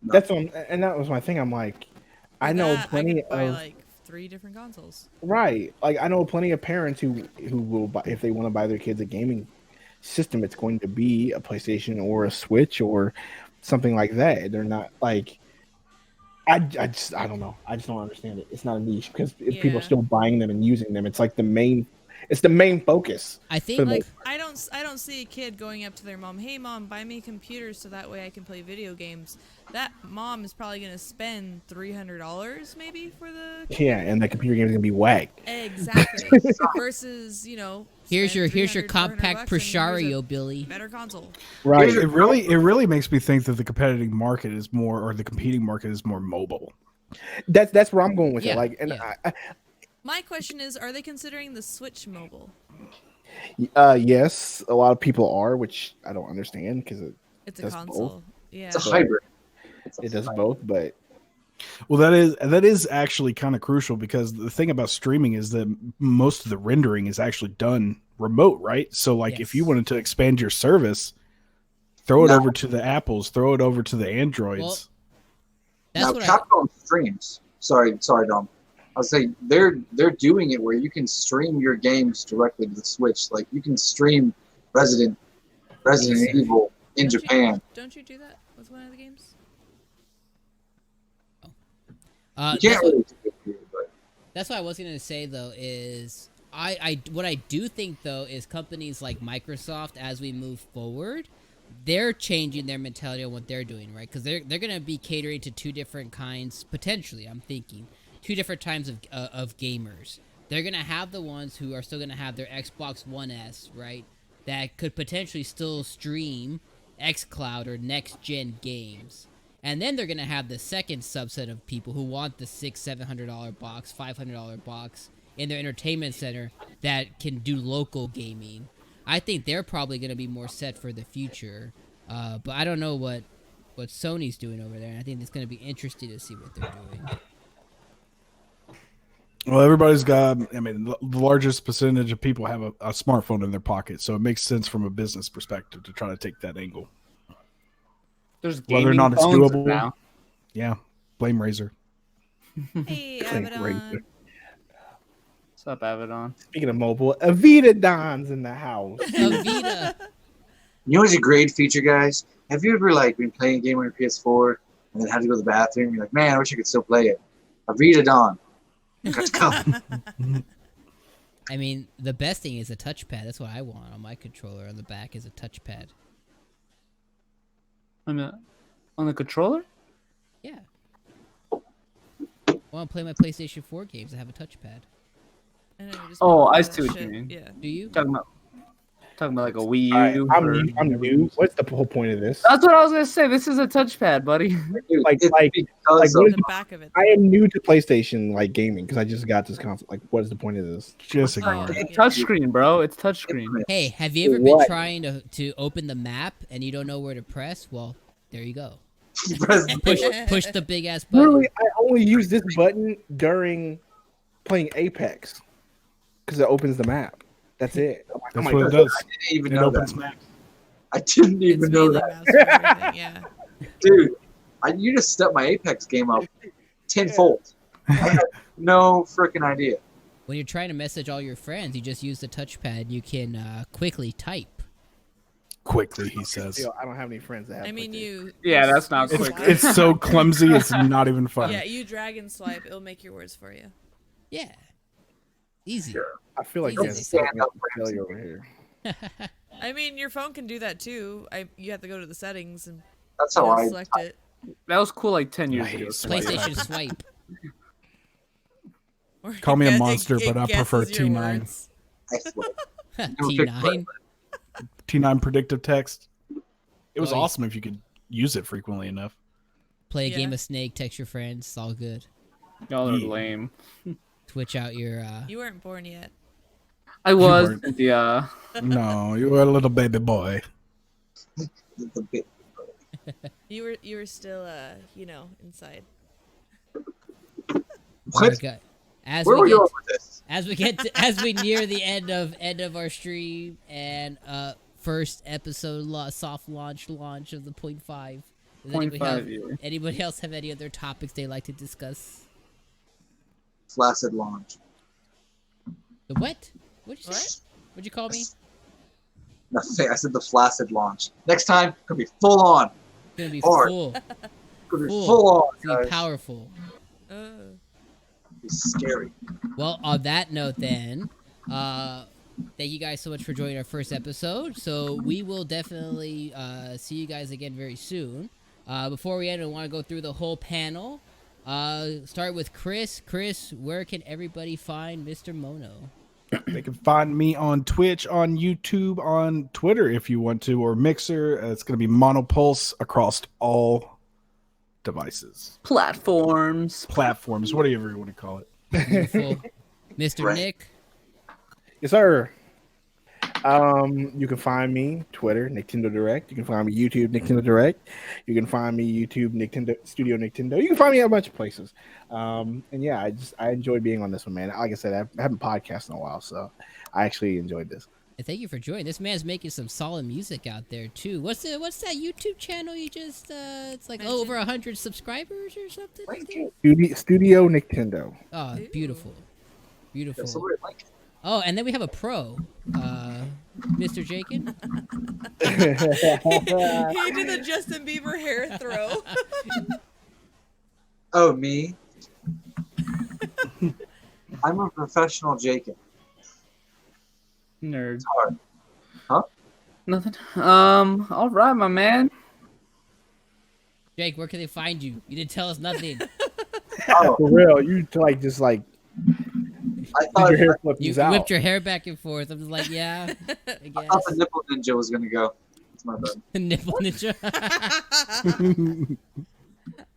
That's and that was my thing. I'm like, I know plenty I could buy of like 3 different consoles. right. Like I know plenty of parents who will buy, if they want to buy their kids a gaming system, it's going to be a PlayStation or a Switch or something like that. They're not like. I don't know. I just don't understand it. It's not a niche because if people are still buying them and using them, it's like the main focus. I think like I don't see a kid going up to their mom, "Hey mom, buy me computers so that way I can play video games." That mom is probably gonna spend $300 maybe for the yeah, and the computer game is gonna be whack. Exactly. Versus here's your $300, compact Presario, Billy. Better console. Right. It really makes me think that the competitive market is more, or the competing market is more mobile. That's where I'm going with it. Like, and my question is, are they considering the Switch mobile? Yes, a lot of people are, which I don't understand because it's a console. Both. Yeah, it's a hybrid. It does both, but well, that is actually kind of crucial because the thing about streaming is that most of the rendering is actually done remote, right? So, like, if you wanted to expand your service, throw it over to the Apples, throw it over to the Androids. Now, Capcom streams. Sorry, Dom. I'll say they're doing it where you can stream your games directly to the Switch. Like you can stream Resident Evil in Japan. Don't you do that with one of the games? You can't really do it here, but that's what I was gonna say though is what I do think though is companies like Microsoft, as we move forward, they're changing their mentality on what they're doing, right? Because they're gonna be catering to 2 different kinds potentially. I'm thinking 2 different types of gamers. They're gonna have the ones who are still gonna have their Xbox One S, right? That could potentially still stream xCloud or next-gen games. And then they're gonna have the second subset of people who want the $600-700 box, $500 box in their entertainment center that can do local gaming. I think they're probably gonna be more set for the future. But I don't know what Sony's doing over there. And I think it's gonna be interesting to see what they're doing. Well, everybody's got, I mean, the largest percentage of people have a smartphone in their pocket, so it makes sense from a business perspective to try to take that angle. There's whether or gaming not it's phones doable. now. Yeah, blame Razer. Hey, Abaddon. What's up, Abaddon? Speaking of mobile, Avita Don's in the house. Avita. You know what's a great feature, guys? Have you ever been playing a game on your PS4 and then had to go to the bathroom? You're like, man, I wish I could still play it. Avita Dawn. Let's go. I mean, the best thing is a touchpad. That's what I want on my controller. On the back is a touchpad. On the controller? Yeah. I want to play my PlayStation 4 games. I have a touchpad. I see what you mean. Yeah. Do you? Talking about like a Wii U. I'm new. What's the whole point of this? That's what I was gonna say. This is a touchpad, buddy. Like the back of it. I am new to PlayStation gaming because I just got this console. Like, what is the point of this? Just ignore it. It's touchscreen, bro. It's touchscreen. Hey, have you ever been trying to open the map and you don't know where to press? Well, there you go. Push the big ass button. Literally, I only use this button during playing Apex because it opens the map. That's it. That's what it does. I didn't even It know opens that. maps. I didn't even know that. Yeah. Dude, you just stepped my Apex game up tenfold. I had no freaking idea. When you're trying to message all your friends, you just use the touchpad. You can quickly type. Quickly, he says. I don't have any friends that have. I mean, you. Yeah, that's not you quick. swipe. It's so clumsy, it's not even funny. Yeah, you drag and swipe. It'll make your words for you. Yeah. Easy. I feel like Easy. there's a failure over here. I mean, your phone can do that too. You have to go to the settings and That's how I select it. That was cool like 10 years ago. PlayStation swipe. Or Call me a it monster, it but I prefer guesses your T9. words. I swear. T9. T9 predictive text. It was Oh, yeah. awesome if you could use it frequently enough. Play a Yeah. game of Snake, text your friends, it's all good. Y'all are Yeah. lame. Twitch out your You weren't born yet. I was weren't. Cynthia. No, you were a little baby boy. The bit. You were still inside. What? Okay. As Where we were you get going with this? as we near the end of our stream and first episode soft launch of the 0.5. Does anybody else have any other topics they like to discuss? Flaccid launch. The what? What'd you say? What'd you call me? Nothing. I said the flaccid launch. Next time, could be full on. It's gonna be Hard. full. Could be Full. full on, It's gonna be guys. powerful. It's scary. Well, on that note, then, thank you guys so much for joining our first episode. So we will definitely see you guys again very soon. Before we end, I want to go through the whole panel. Start with Chris. Chris, where can everybody find Mr. Mono? They can find me on Twitch, on YouTube, on Twitter if you want to, or Mixer. It's going to be Monopulse across all devices, Platforms. whatever you want to call it. Beautiful. Mr. Right. Nick. Yes, sir. You can find me Twitter Nintendo Direct. You can find me YouTube Nintendo Direct. You can find me YouTube Nintendo Studio Nintendo. You can find me at a bunch of places. And yeah, I enjoy being on this one, man. Like I said, I haven't podcasted in a while, so I actually enjoyed this. And thank you for joining. This man's making some solid music out there too. What's that YouTube channel you just? It's like over 100 subscribers or something. Studio Nintendo. Oh, beautiful, beautiful. Somebody like it. Oh, and then we have a pro, Mr. Jakin. He did the Justin Bieber hair throw. Oh, me? I'm a professional Jacob. Nerd. It's hard. Huh? Nothing. All right, my man. Jake, where can they find you? You didn't tell us nothing. Oh, For real, you like I did thought, your hair flip You these out. whipped your hair back and forth. I'm just like, yeah, I I guess. thought the nipple ninja was gonna go. It's my bad. Nipple ninja.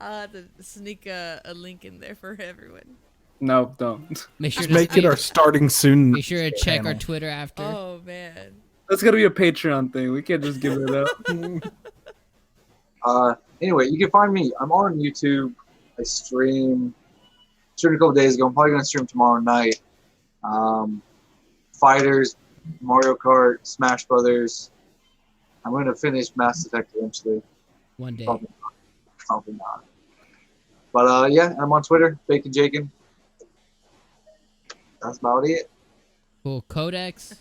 I'll have to sneak a link in there for everyone. No, don't. Make sure Just to make it our starting soon. Make sure to check our panel. Twitter after. Oh man. That's gonna be a Patreon thing. We can't just give it up. Anyway, you can find me. I'm on YouTube. I streamed a couple days ago. I'm probably gonna stream tomorrow night. Fighters, Mario Kart, Smash Brothers. I'm gonna finish Mass Effect eventually. One day. Probably not. But yeah, I'm on Twitter, Bacon Jakin. That's about it. Cool. Codex.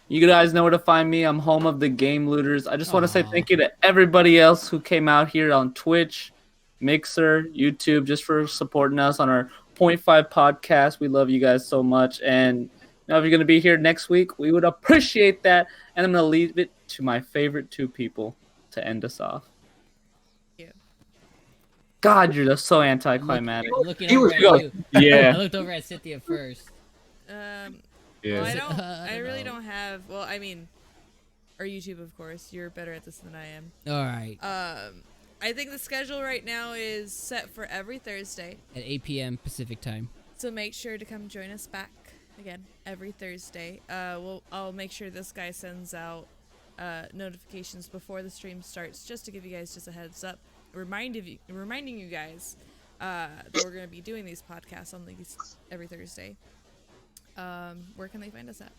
You guys know where to find me. I'm home of the Game Looters. I just want to say Aw. thank you to everybody else who came out here on Twitch, Mixer, YouTube, just for supporting us on our 0.5 podcast. We love you guys so much. And you know, if you're going to be here next week, we would appreciate that. And I'm going to leave it to my favorite two people to end us off. You. God, you're just so anticlimactic. I'm looking He over was at good. you. I Yeah. looked over at Cynthia first. Well, I Is it- don't. I I don't really know. don't have. Well, I mean, or YouTube, of course. You're better at this than I am. All right. I think the schedule right now is set for every Thursday. At 8 p.m. Pacific time. So make sure to come join us back again every Thursday. I'll make sure this guy sends out notifications before the stream starts, just to give you guys just a heads up, reminding you guys that we're going to be doing these podcasts on these every Thursday. Where can they find us at?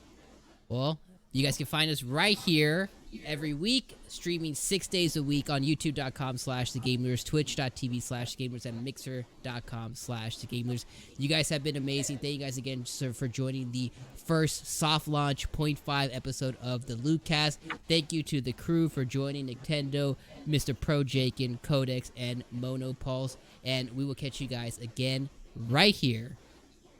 Well, you guys can find us right here every week, streaming 6 days a week on youtube.com/thegamelers, twitch.tv/thegamelers, and mixer.com/thegamelers. You guys have been amazing. Thank you guys again for joining the first soft launch 0.5 episode of the Lootcast. Thank you to the crew for joining Nintendo, Mr. Pro Jakin, Codex, and Monopulse. And we will catch you guys again right here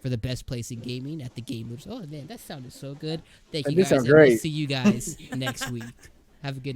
for the best place in gaming at the Game Looters. Oh man, that sounded so good. Thank That you did guys, sound and we'll great. see you guys next week. Have a good